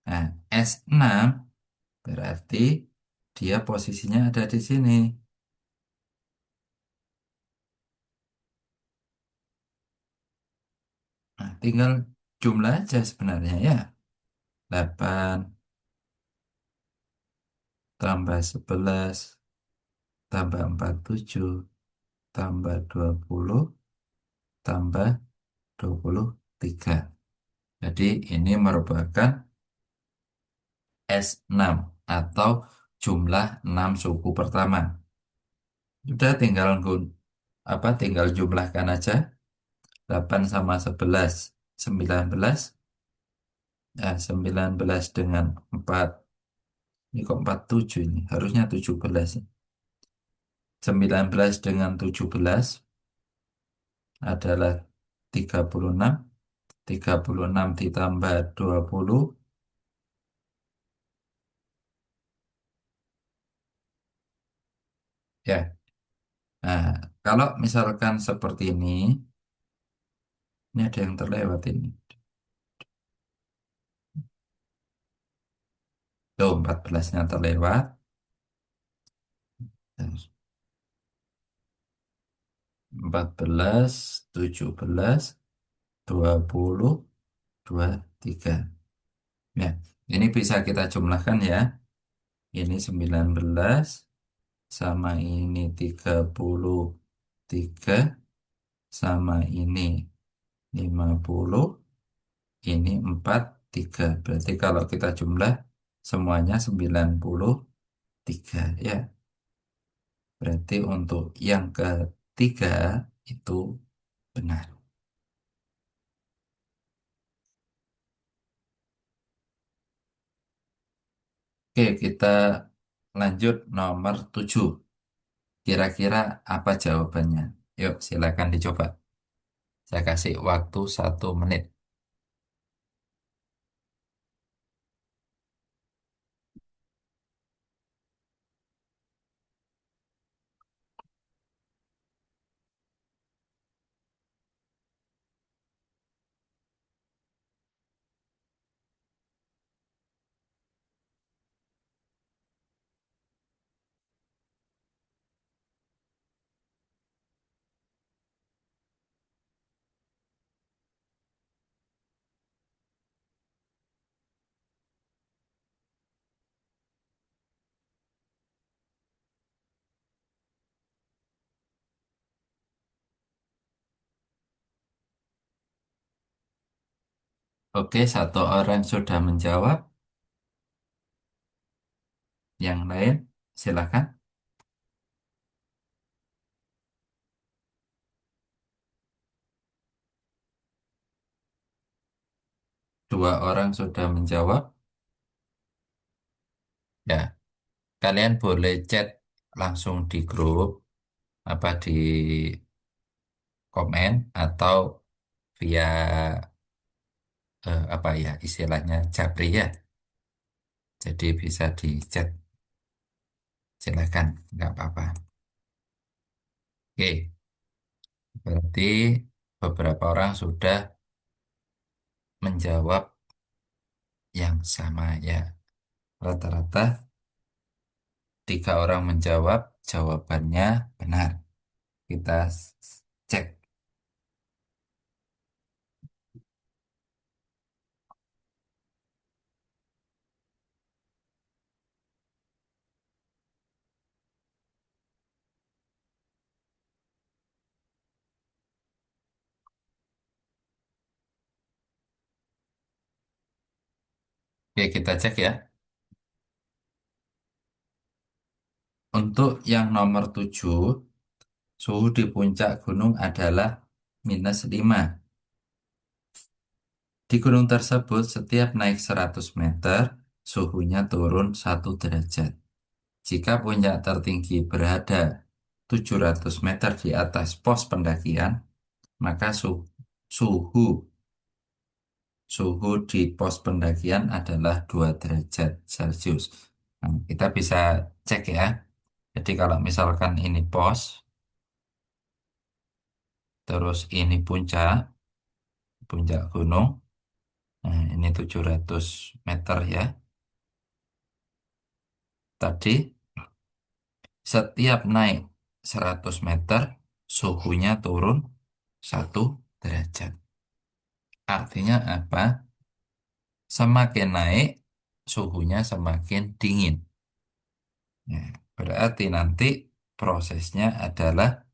Speaker 1: Nah, S6 berarti dia posisinya ada di sini. Nah, tinggal jumlah aja sebenarnya ya. 8 tambah 11 tambah 47 tambah 20 tambah 23. Jadi ini merupakan S6 atau jumlah 6 suku pertama. Udah tinggal tinggal jumlahkan aja. 8 sama 11 19. 19 dengan 4. Ini kok 47 ini? Harusnya 17. 19 dengan 17 adalah 36. 36 ditambah 20. Ya. Nah, kalau misalkan seperti ini ada yang terlewat ini. Tuh, 14-nya terlewat. 14, 17, 20, 23. Ya, ini bisa kita jumlahkan ya. Ini 19, sama ini 33 sama ini 50, ini 43. Berarti kalau kita jumlah semuanya 93 ya. Berarti untuk yang ketiga itu benar. Oke, kita lanjut nomor 7. Kira-kira apa jawabannya? Yuk, silakan dicoba. Saya kasih waktu 1 menit. Oke, satu orang sudah menjawab. Yang lain, silakan. Dua orang sudah menjawab. Ya, kalian boleh chat langsung di grup, apa di komen atau via apa ya istilahnya Japri ya. Jadi bisa di chat. Silakan, nggak apa-apa. Oke, berarti beberapa orang sudah menjawab yang sama ya. Rata-rata 3 orang menjawab jawabannya benar. Kita cek. Oke, kita cek ya. Untuk yang nomor 7, suhu di puncak gunung adalah -5. Di gunung tersebut, setiap naik 100 meter, suhunya turun 1 derajat. Jika puncak tertinggi berada 700 meter di atas pos pendakian, maka suhu suhu di pos pendakian adalah 2 derajat Celcius. Nah, kita bisa cek ya. Jadi kalau misalkan ini pos, terus ini puncak gunung, nah ini 700 meter ya. Tadi setiap naik 100 meter, suhunya turun 1 derajat. Artinya apa? Semakin naik, suhunya semakin dingin. Ya, berarti nanti prosesnya adalah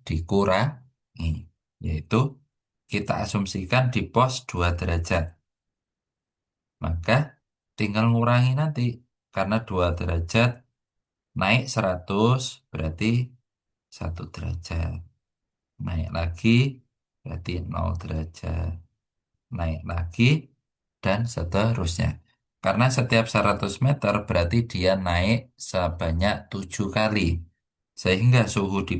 Speaker 1: dikurangi, yaitu kita asumsikan di pos 2 derajat. Maka tinggal ngurangi nanti, karena 2 derajat naik 100 berarti 1 derajat. Naik lagi berarti 0 derajat. Naik lagi dan seterusnya. Karena setiap 100 meter berarti dia naik sebanyak 7 kali. Sehingga suhu di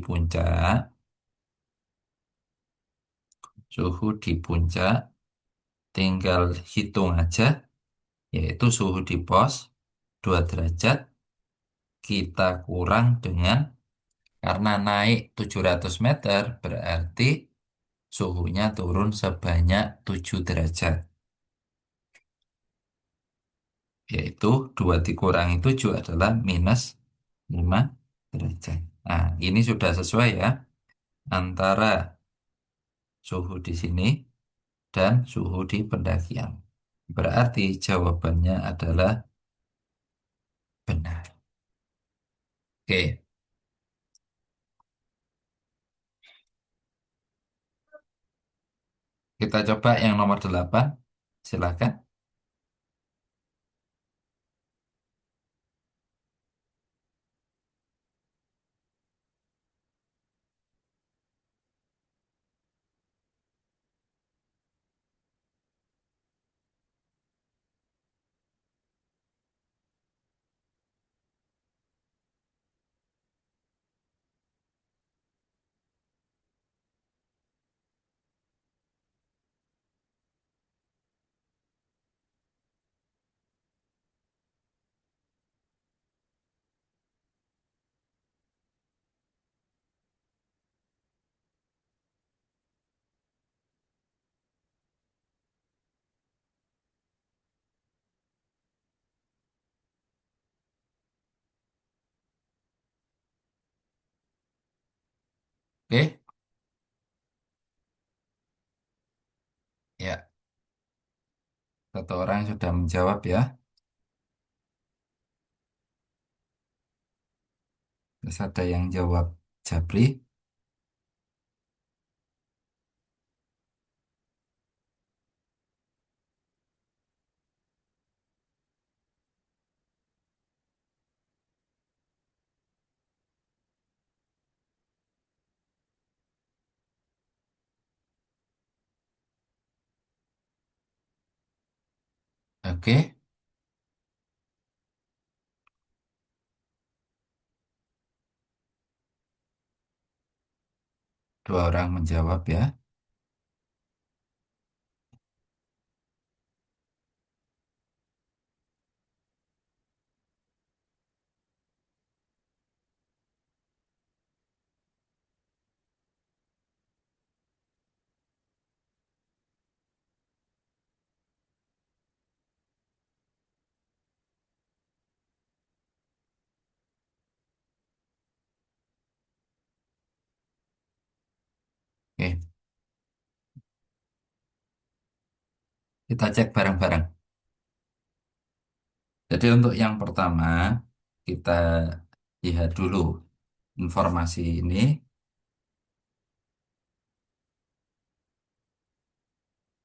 Speaker 1: puncak tinggal hitung aja, yaitu suhu di pos 2 derajat kita kurang dengan, karena naik 700 meter berarti suhunya turun sebanyak 7 derajat. Yaitu 2 dikurangi 7 adalah -5 derajat. Nah, ini sudah sesuai ya antara suhu di sini dan suhu di pendakian. Berarti jawabannya adalah benar. Oke, Kita coba yang nomor 8. Silakan. Oke, ya, satu orang sudah menjawab ya. Terus ada yang jawab Jabri. Oke, dua orang menjawab ya. Oke, kita cek bareng-bareng. Jadi untuk yang pertama, kita lihat dulu informasi ini.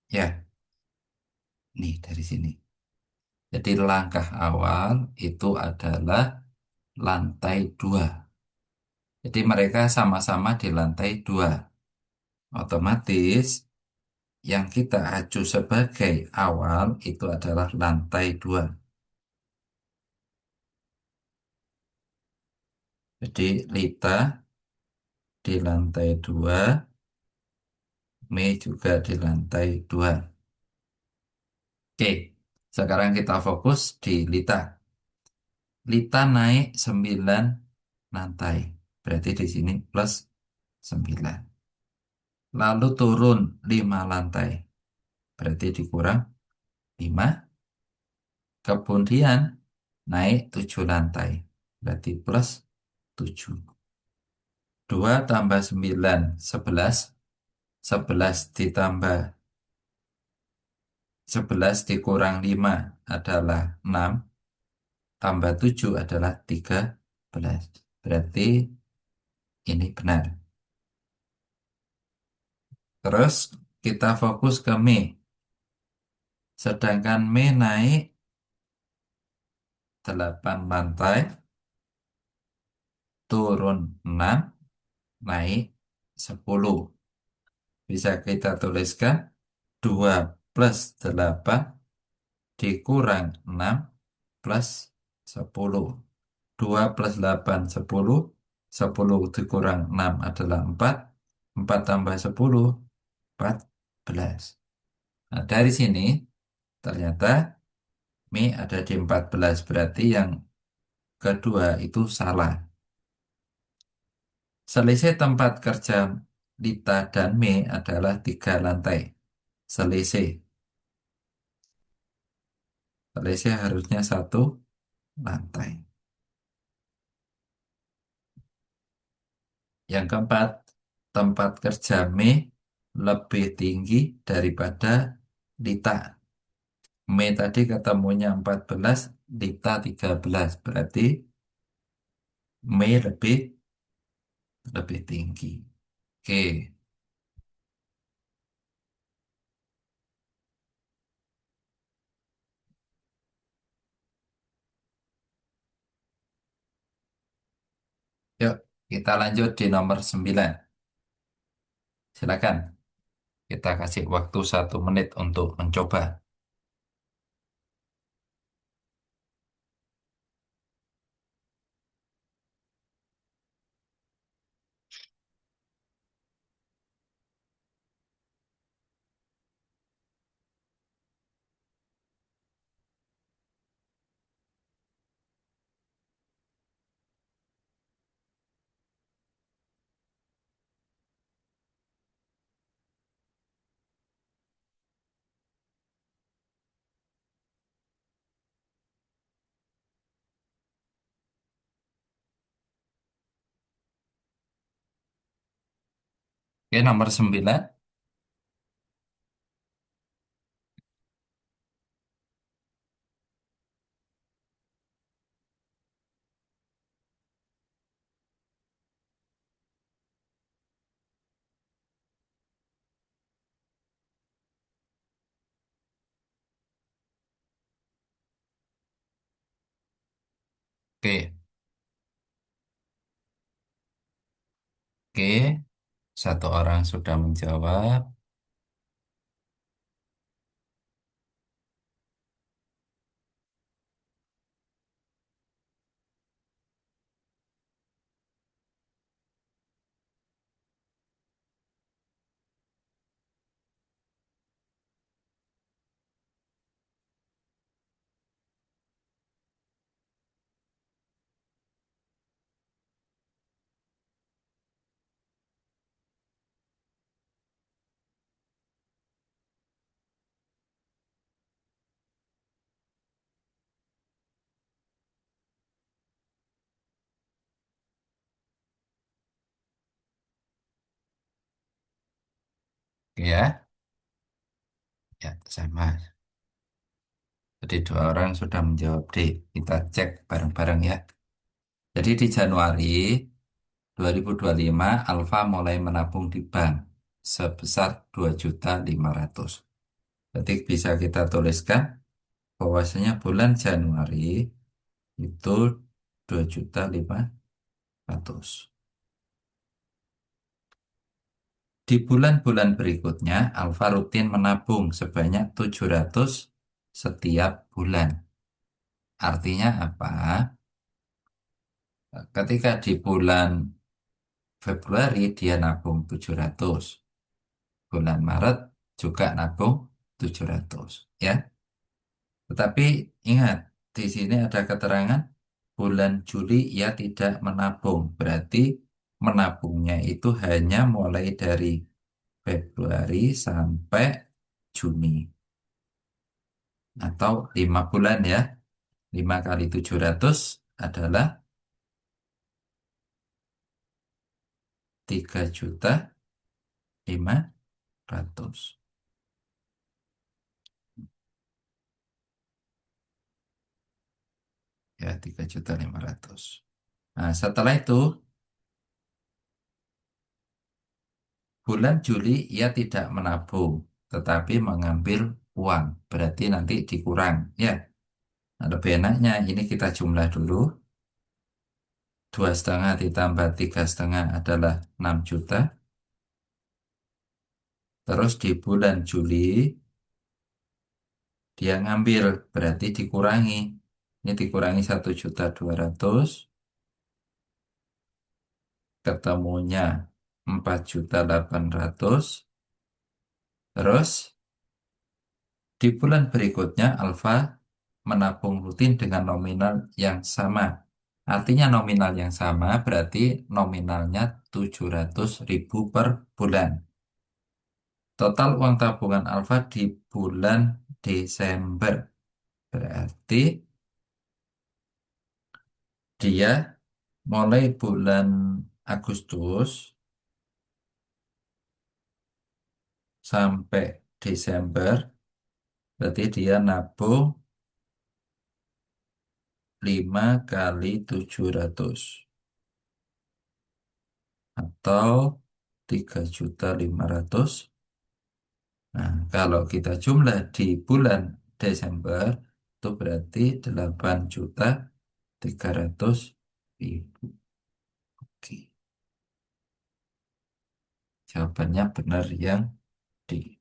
Speaker 1: Ya, nih dari sini. Jadi langkah awal itu adalah lantai 2. Jadi mereka sama-sama di lantai 2. Otomatis yang kita acu sebagai awal itu adalah lantai 2. Jadi Lita di lantai 2, Mei juga di lantai 2. Oke, sekarang kita fokus di Lita. Lita naik 9 lantai. Berarti di sini plus 9. Lalu turun 5 lantai. Berarti dikurang 5. Kemudian naik 7 lantai. Berarti plus 7. 2 tambah 9, 11. 11 ditambah 11 dikurang 5 adalah 6. Tambah 7 adalah 13. Berarti ini benar. Terus kita fokus ke Mei. Sedangkan Mei naik 8 lantai, turun 6, naik 10. Bisa kita tuliskan 2 plus 8 dikurang 6 plus 10. 2 plus 8, 10. 10 dikurang 6 adalah 4. 4 tambah 10, 14. Nah, dari sini ternyata Mi ada di 14. Berarti yang kedua itu salah. Selisih tempat kerja Lita dan Mei adalah 3 lantai. Selisih. Selisih harusnya 1 lantai. Yang keempat, tempat kerja Mei lebih tinggi daripada Lita. Mei tadi ketemunya 14, Lita 13. Berarti Mei lebih tinggi. Oke, Yuk, kita lanjut di nomor 9. Silakan, kita kasih waktu 1 menit untuk mencoba. Oke, nomor 9. Oke, oke. Satu orang sudah menjawab. Oke ya, ya sama. Jadi dua orang sudah menjawab D. Kita cek bareng-bareng ya. Jadi di Januari 2025, Alfa mulai menabung di bank sebesar 2.500.000. Jadi bisa kita tuliskan bahwasanya bulan Januari itu 2.500.000. Di bulan-bulan berikutnya, Alfa rutin menabung sebanyak 700 setiap bulan. Artinya apa? Ketika di bulan Februari dia nabung 700, bulan Maret juga nabung 700, ya. Tetapi ingat, di sini ada keterangan bulan Juli ia tidak menabung. Berarti menabungnya itu hanya mulai dari Februari sampai Juni. Atau 5 bulan ya. 5 kali 700 adalah 3.500.000. Ya, 3.500.000. Nah, setelah itu bulan Juli ia tidak menabung, tetapi mengambil uang. Berarti nanti dikurang. Ya, nah, lebih enaknya ini kita jumlah dulu. 2,5 ditambah 3,5 adalah 6 juta. Terus di bulan Juli dia ngambil, berarti dikurangi. Ini dikurangi 1.200.000, ketemunya 4.800.000. Terus di bulan berikutnya Alfa menabung rutin dengan nominal yang sama. Artinya nominal yang sama berarti nominalnya 700.000 per bulan. Total uang tabungan Alfa di bulan Desember berarti dia mulai bulan Agustus sampai Desember berarti dia nabung 5 kali 700 atau 3.500.000. Nah, kalau kita jumlah di bulan Desember itu berarti 8.300.000. Oke, jawabannya benar yang D.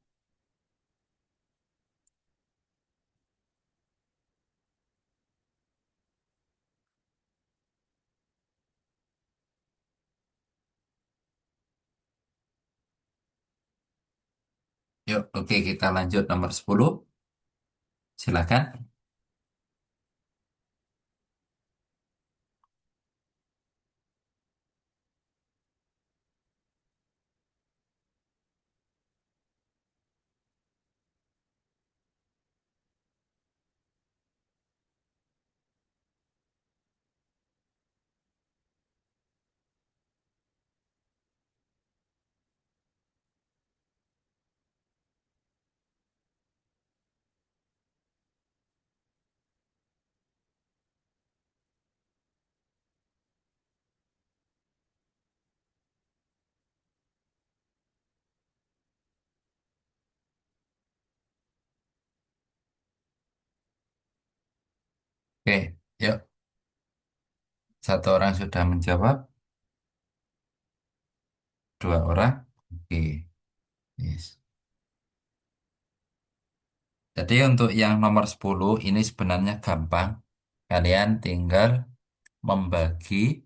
Speaker 1: Yuk, oke kita lanjut nomor 10. Silakan. Oke, yuk. Satu orang sudah menjawab, dua orang. Oke, yes. Jadi untuk yang nomor 10 ini sebenarnya gampang. Kalian tinggal membagi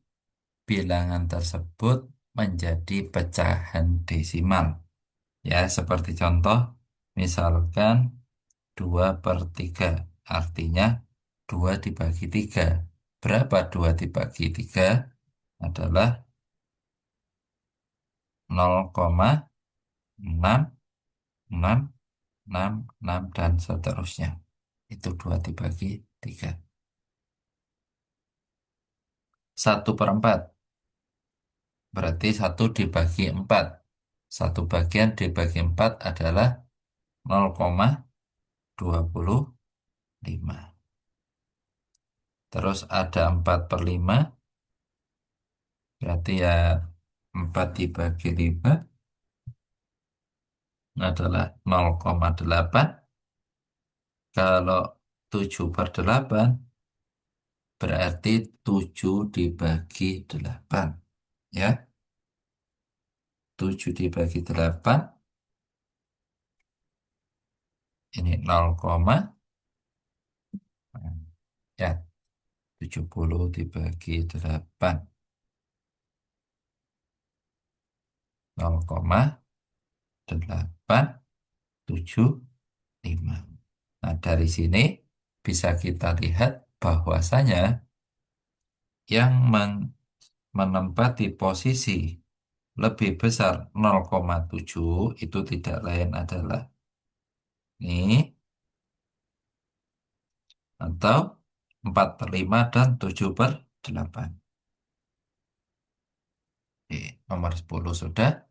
Speaker 1: bilangan tersebut menjadi pecahan desimal. Ya, seperti contoh, misalkan 2/3. Artinya 2 dibagi 3. Berapa 2 dibagi 3? Adalah 0,6666 dan seterusnya. Itu 2 dibagi 3. 1/4. Berarti 1 dibagi 4. Satu bagian dibagi 4 adalah 0,25. Terus ada 4/5. Berarti ya 4 dibagi 5 adalah 0,8. Kalau 7/8 berarti 7 dibagi 8. Ya, 7 dibagi 8 ini 0, ya 70 dibagi 8 0,875. Nah, dari sini bisa kita lihat bahwasanya yang menempati posisi lebih besar 0,7 itu tidak lain adalah ini atau 4/5 dan 7/8. Oke, nomor 10 sudah.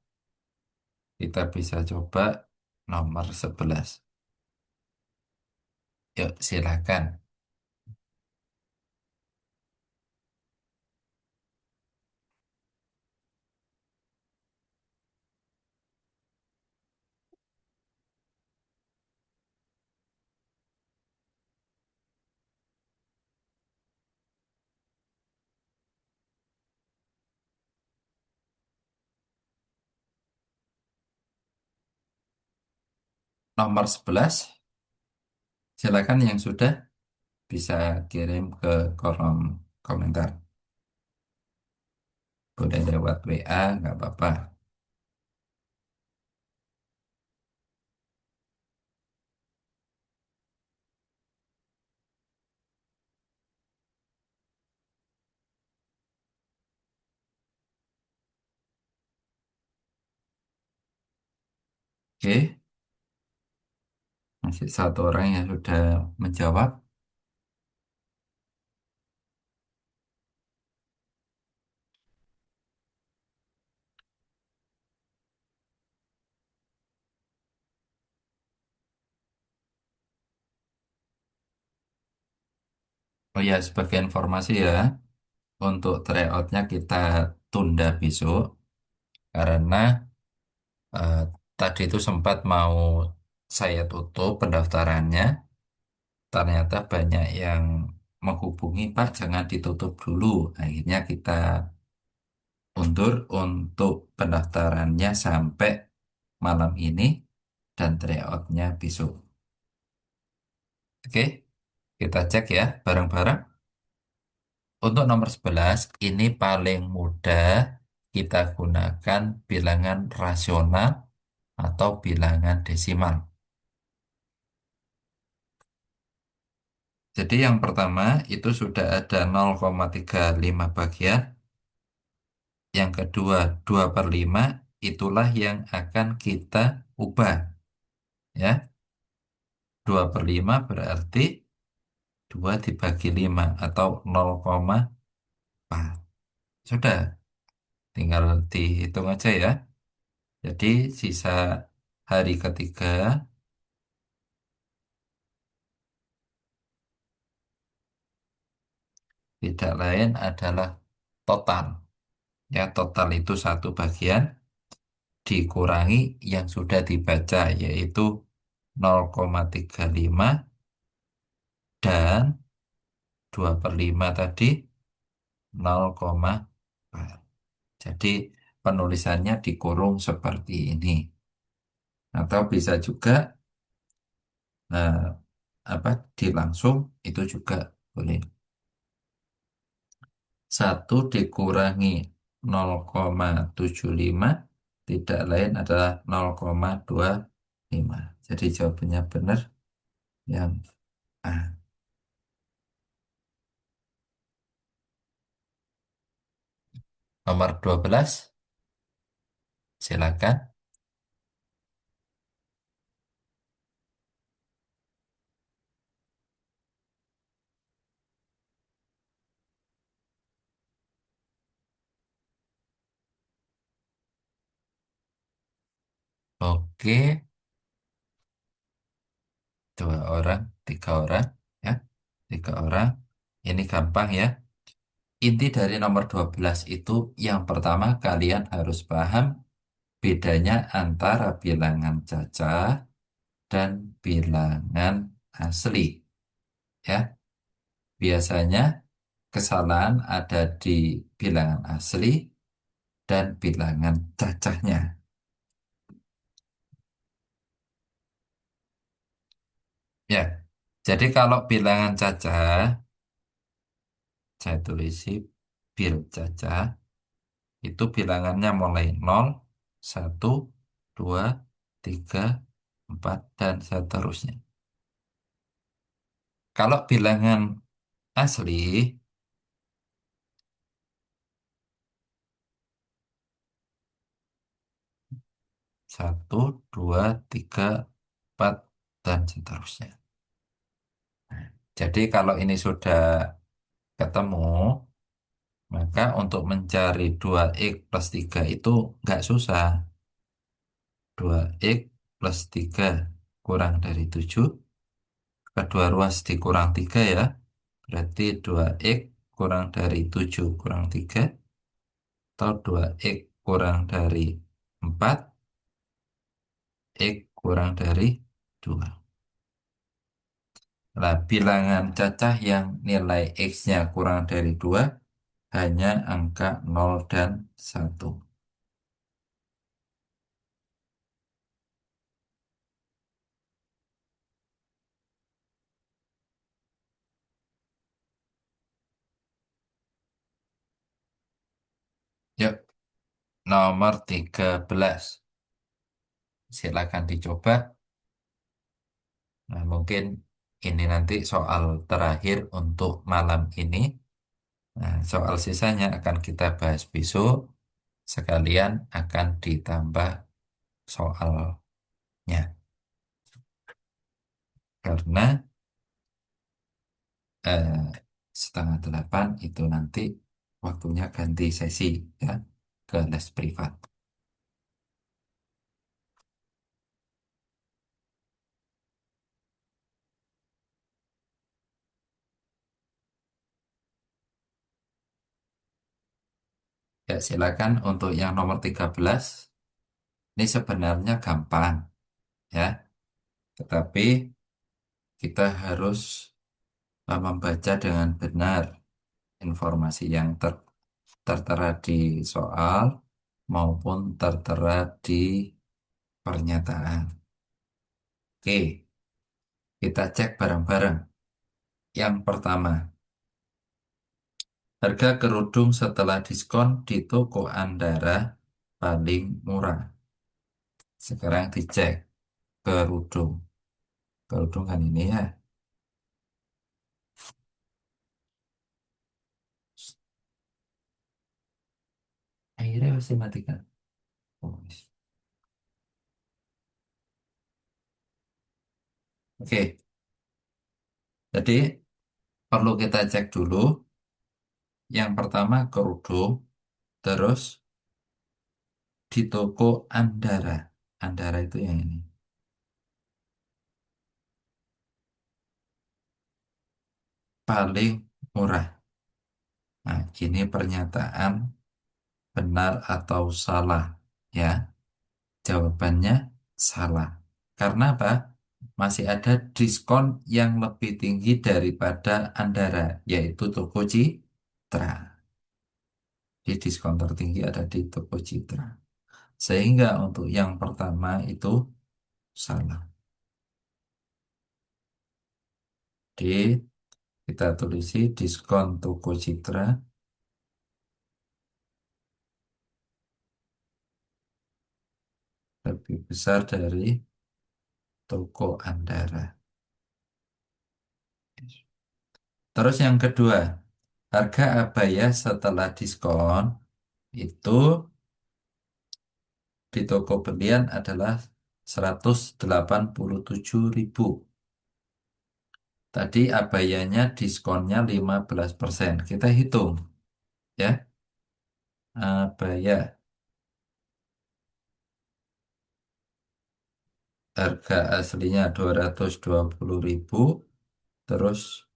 Speaker 1: Kita bisa coba nomor 11. Yuk, silakan. Nomor 11, silakan yang sudah bisa kirim ke kolom komentar. Boleh lewat WA, nggak apa-apa. Oke, masih satu orang yang sudah menjawab. Oh ya, sebagai informasi ya, untuk tryoutnya kita tunda besok karena eh, tadi itu sempat mau saya tutup pendaftarannya. Ternyata banyak yang menghubungi, Pak, jangan ditutup dulu. Akhirnya kita undur untuk pendaftarannya sampai malam ini dan tryoutnya besok. Oke, kita cek ya bareng-bareng. Untuk nomor 11 ini paling mudah kita gunakan bilangan rasional atau bilangan desimal. Jadi yang pertama itu sudah ada 0,35 bagian. Yang kedua 2 per 5 itulah yang akan kita ubah. Ya, 2 per 5 berarti 2 dibagi 5 atau 0,4. Sudah, tinggal dihitung aja ya. Jadi sisa hari ketiga tidak lain adalah total. Ya, total itu satu bagian dikurangi yang sudah dibaca yaitu 0,35 dan 2 per 5 tadi 0,4. Jadi penulisannya dikurung seperti ini. Atau bisa juga eh, apa dilangsung itu juga boleh. Satu dikurangi 0,75 tidak lain adalah 0,25. Jadi jawabannya benar yang A. Nomor 12 silakan. Oke, 2 orang, 3 orang, ya, 3 orang. Ini gampang ya. Inti dari nomor 12 itu yang pertama kalian harus paham bedanya antara bilangan cacah dan bilangan asli. Ya, biasanya kesalahan ada di bilangan asli dan bilangan cacahnya. Ya, jadi kalau bilangan cacah, saya tulis bil cacah, itu bilangannya mulai 0, 1, 2, 3, 4, dan seterusnya. Kalau bilangan asli, 1, 2, 3, 4, dan seterusnya. Jadi kalau ini sudah ketemu, maka untuk mencari 2x plus 3 itu nggak susah. 2x plus 3 kurang dari 7. Kedua ruas dikurang 3 ya. Berarti 2x kurang dari 7 kurang 3. Atau 2x kurang dari 4. X kurang dari 2. Nah, bilangan cacah yang nilai X-nya kurang dari 2 hanya angka 0 dan 1. Yuk, nomor 13. Silakan dicoba. Nah, mungkin ini nanti soal terakhir untuk malam ini. Nah, soal sisanya akan kita bahas besok. Sekalian akan ditambah soalnya. Karena eh, 7:30 itu nanti waktunya ganti sesi ya ke les privat. Ya, silakan untuk yang nomor 13. Ini sebenarnya gampang ya, tetapi kita harus membaca dengan benar informasi yang tertera di soal maupun tertera di pernyataan. Oke, kita cek bareng-bareng. Yang pertama, harga kerudung setelah diskon di toko Andara paling murah. Sekarang dicek kerudung. Kerudung kan ini ya. Akhirnya pasti matikan. Oh, oke, jadi perlu kita cek dulu. Yang pertama kerudung, terus di toko Andara. Andara itu yang ini. Paling murah. Nah, ini pernyataan benar atau salah. Ya, jawabannya salah. Karena apa? Masih ada diskon yang lebih tinggi daripada Andara, yaitu Toko Citra. Di diskon tertinggi ada di Toko Citra. Sehingga untuk yang pertama itu salah. D, kita tulisi diskon Toko Citra lebih besar dari Toko Andara. Terus yang kedua, harga abaya setelah diskon itu di toko berlian adalah 187.000. Tadi abayanya diskonnya 15%. Kita hitung ya. Abaya harga aslinya 220.000, terus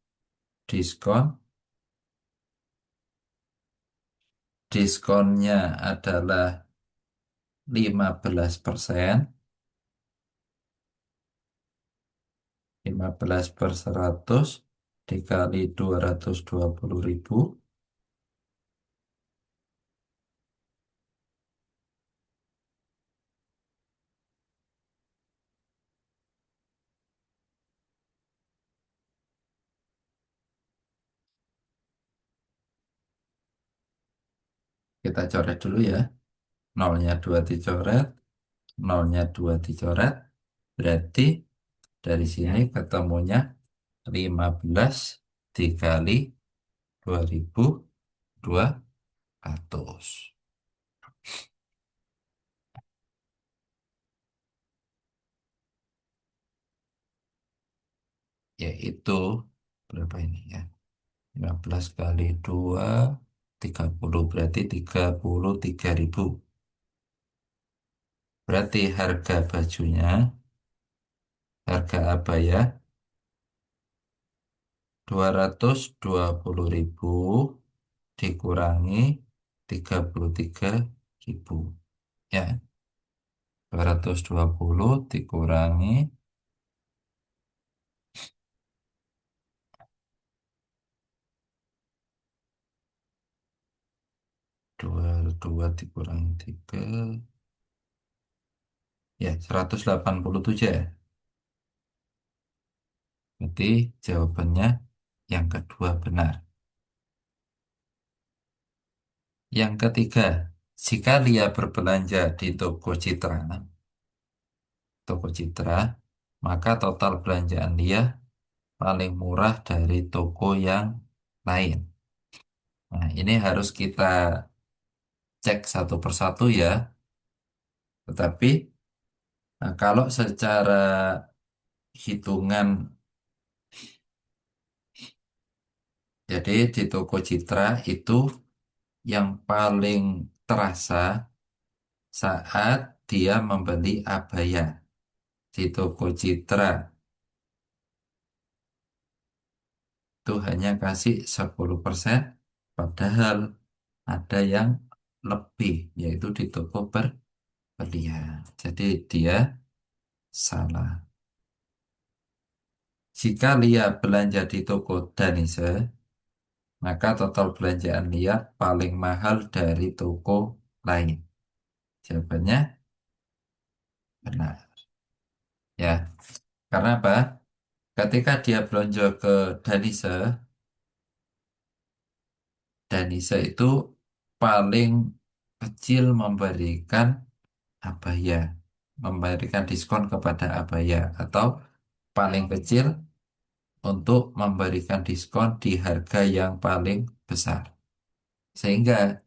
Speaker 1: diskon. Diskonnya adalah 15%. 15 per 100 dikali 220.000. Kita coret dulu ya. Nolnya 2 dicoret, nolnya 2 dicoret. Berarti dari sini ketemunya 15 dikali 2.200. Yaitu berapa ini ya? 15 kali 2, 30. Berarti 33.000. Berarti harga bajunya, harga abaya 220.000 dikurangi 33.000. Ya, 220 dikurangi 22 dikurangi 3. Ya, 187 ya. Berarti jawabannya yang kedua benar. Yang ketiga, jika Lia berbelanja di toko Citra, maka total belanjaan Lia paling murah dari toko yang lain. Nah, ini harus kita cek satu persatu ya. Tetapi kalau secara hitungan, jadi di toko Citra itu yang paling terasa saat dia membeli abaya di toko Citra itu hanya kasih 10%, padahal ada yang lebih, yaitu di toko berlian. Jadi dia salah. Jika Lia belanja di toko Danise, maka total belanjaan dia paling mahal dari toko lain. Jawabannya benar. Ya, karena apa? Ketika dia belanja ke Danisa, Danisa itu paling kecil memberikan Abaya, memberikan diskon kepada Abaya, atau paling kecil untuk memberikan diskon di harga yang paling besar. Sehingga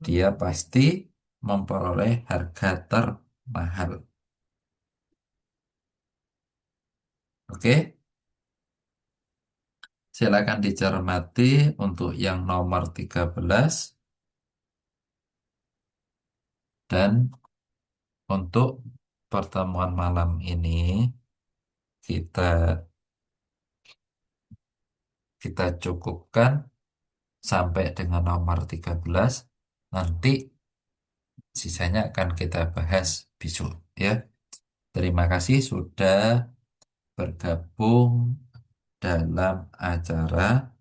Speaker 1: dia pasti memperoleh harga termahal. Oke, silakan dicermati untuk yang nomor 13 dan untuk pertemuan malam ini kita kita cukupkan sampai dengan nomor 13. Nanti sisanya akan kita bahas besok ya. Terima kasih sudah bergabung dalam acara,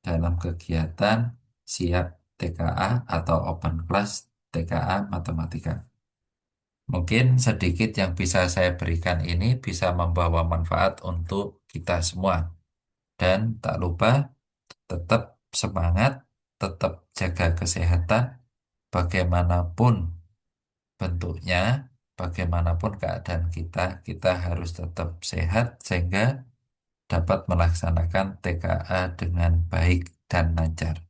Speaker 1: dalam kegiatan siap TKA atau Open Class TKA Matematika. Mungkin sedikit yang bisa saya berikan ini bisa membawa manfaat untuk kita semua. Dan tak lupa tetap semangat, tetap jaga kesehatan, bagaimanapun bentuknya, bagaimanapun keadaan kita, kita harus tetap sehat sehingga dapat melaksanakan TKA dengan baik dan lancar.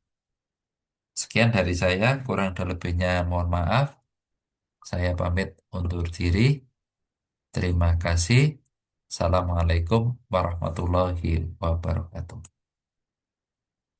Speaker 1: Sekian dari saya, kurang dan lebihnya mohon maaf. Saya pamit undur diri. Terima kasih. Assalamualaikum warahmatullahi wabarakatuh.